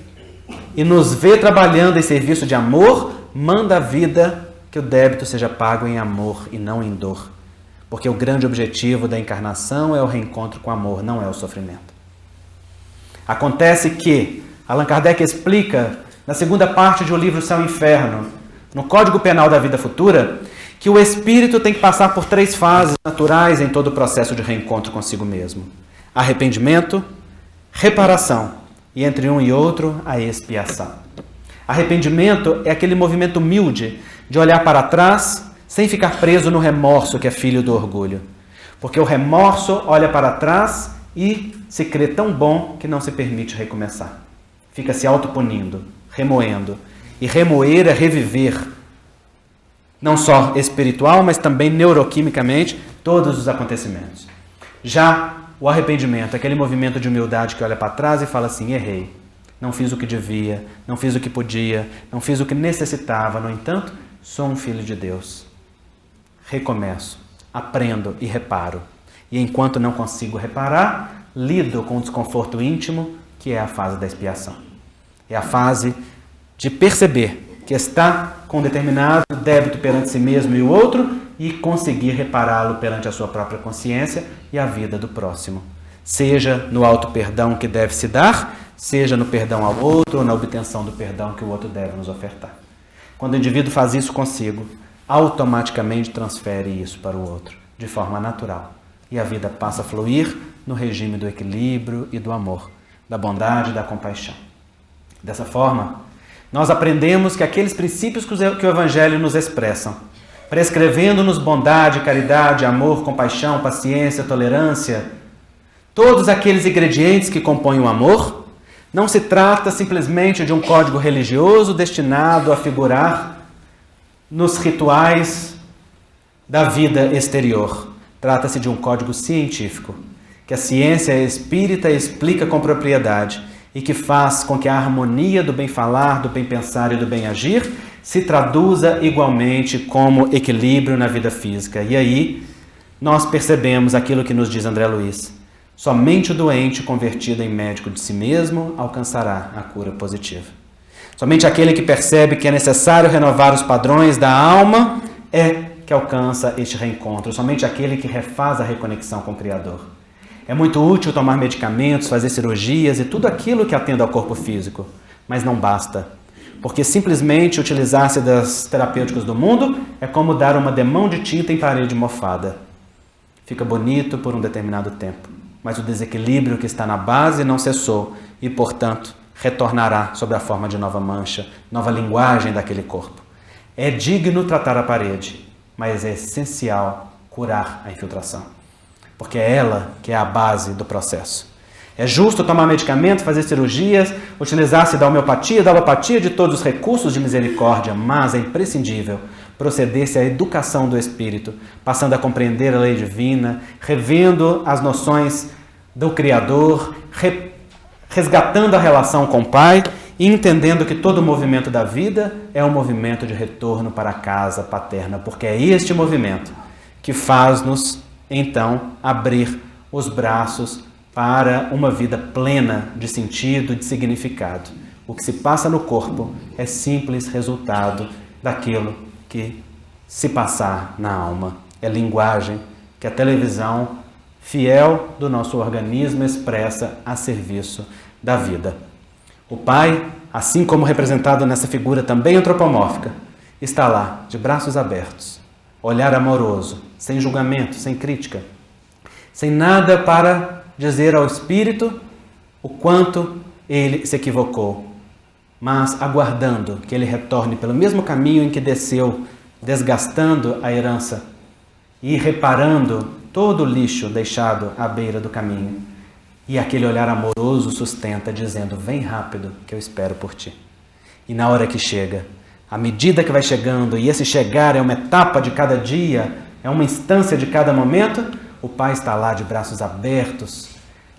e nos vê trabalhando em serviço de amor, manda a vida que o débito seja pago em amor e não em dor. Porque o grande objetivo da encarnação é o reencontro com o amor, não é o sofrimento. Acontece que Allan Kardec explica, na segunda parte do livro Céu e Inferno, no Código Penal da Vida Futura, que o espírito tem que passar por 3 fases naturais em todo o processo de reencontro consigo mesmo: arrependimento, reparação e, entre um e outro, a expiação. Arrependimento é aquele movimento humilde de olhar para trás sem ficar preso no remorso que é filho do orgulho. Porque o remorso olha para trás e se crê tão bom que não se permite recomeçar. Fica se autopunindo, remoendo. E remoer é reviver, não só espiritual, mas também neuroquimicamente, todos os acontecimentos. Já o arrependimento é aquele movimento de humildade que olha para trás e fala assim: errei, não fiz o que devia, não fiz o que podia, não fiz o que necessitava, no entanto, sou um filho de Deus. Recomeço, aprendo e reparo. E enquanto não consigo reparar, lido com o desconforto íntimo, que é a fase da expiação. É a fase de perceber que está com determinado débito perante si mesmo e o outro e conseguir repará-lo perante a sua própria consciência e a vida do próximo. Seja no auto-perdão que deve se dar, seja no perdão ao outro ou na obtenção do perdão que o outro deve nos ofertar. Quando o indivíduo faz isso consigo, automaticamente transfere isso para o outro, de forma natural. E a vida passa a fluir no regime do equilíbrio e do amor, da bondade e da compaixão. Dessa forma, nós aprendemos que aqueles princípios que o Evangelho nos expressam, prescrevendo-nos bondade, caridade, amor, compaixão, paciência, tolerância, todos aqueles ingredientes que compõem o amor, não se trata simplesmente de um código religioso destinado a figurar nos rituais da vida exterior. Trata-se de um código científico, que a ciência espírita explica com propriedade e que faz com que a harmonia do bem falar, do bem pensar e do bem agir se traduza igualmente como equilíbrio na vida física. E aí nós percebemos aquilo que nos diz André Luiz: somente o doente convertido em médico de si mesmo alcançará a cura positiva. Somente aquele que percebe que é necessário renovar os padrões da alma é que alcança este reencontro. Somente aquele que refaz a reconexão com o Criador. É muito útil tomar medicamentos, fazer cirurgias e tudo aquilo que atenda ao corpo físico, mas não basta. Porque simplesmente utilizar-se das terapêuticas do mundo é como dar uma demão de tinta em parede mofada. Fica bonito por um determinado tempo, mas o desequilíbrio que está na base não cessou e, portanto, retornará sob a forma de nova mancha, nova linguagem daquele corpo. É digno tratar a parede, mas é essencial curar a infiltração, porque é ela que é a base do processo. É justo tomar medicamentos, fazer cirurgias, utilizar-se da homeopatia, da alopatia, de todos os recursos de misericórdia, mas é imprescindível proceder-se à educação do espírito, passando a compreender a lei divina, revendo as noções do Criador, resgatando a relação com o Pai e entendendo que todo o movimento da vida é um movimento de retorno para a casa paterna, porque é este movimento que faz-nos, então, abrir os braços para uma vida plena de sentido e de significado. O que se passa no corpo é simples resultado daquilo que se passar na alma. É linguagem que a televisão fiel do nosso organismo expressa a serviço da vida. O Pai, assim como representado nessa figura também antropomórfica, está lá, de braços abertos, olhar amoroso, sem julgamento, sem crítica, sem nada para dizer ao espírito o quanto ele se equivocou, mas aguardando que ele retorne pelo mesmo caminho em que desceu, desgastando a herança e reparando todo o lixo deixado à beira do caminho. E aquele olhar amoroso sustenta, dizendo: vem rápido, que eu espero por ti. E na hora que chega, à medida que vai chegando, e esse chegar é uma etapa de cada dia, é uma instância de cada momento, o Pai está lá de braços abertos,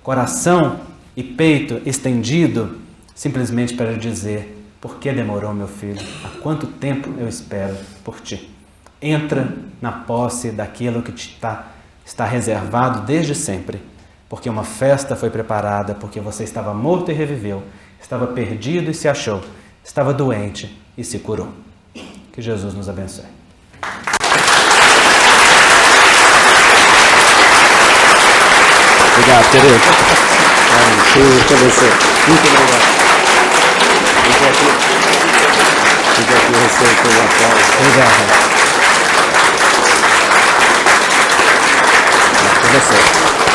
coração e peito estendido, simplesmente para dizer: por que demorou, meu filho? Há quanto tempo eu espero por ti? Entra na posse daquilo que te está reservado desde sempre, porque uma festa foi preparada, porque você estava morto e reviveu, estava perdido e se achou, estava doente e se curou. Que Jesus nos abençoe. Obrigado, Tereza. Deus te abençoe. Muito obrigado. Fica aqui recebo pelo aplauso. Obrigado. Tudo certo.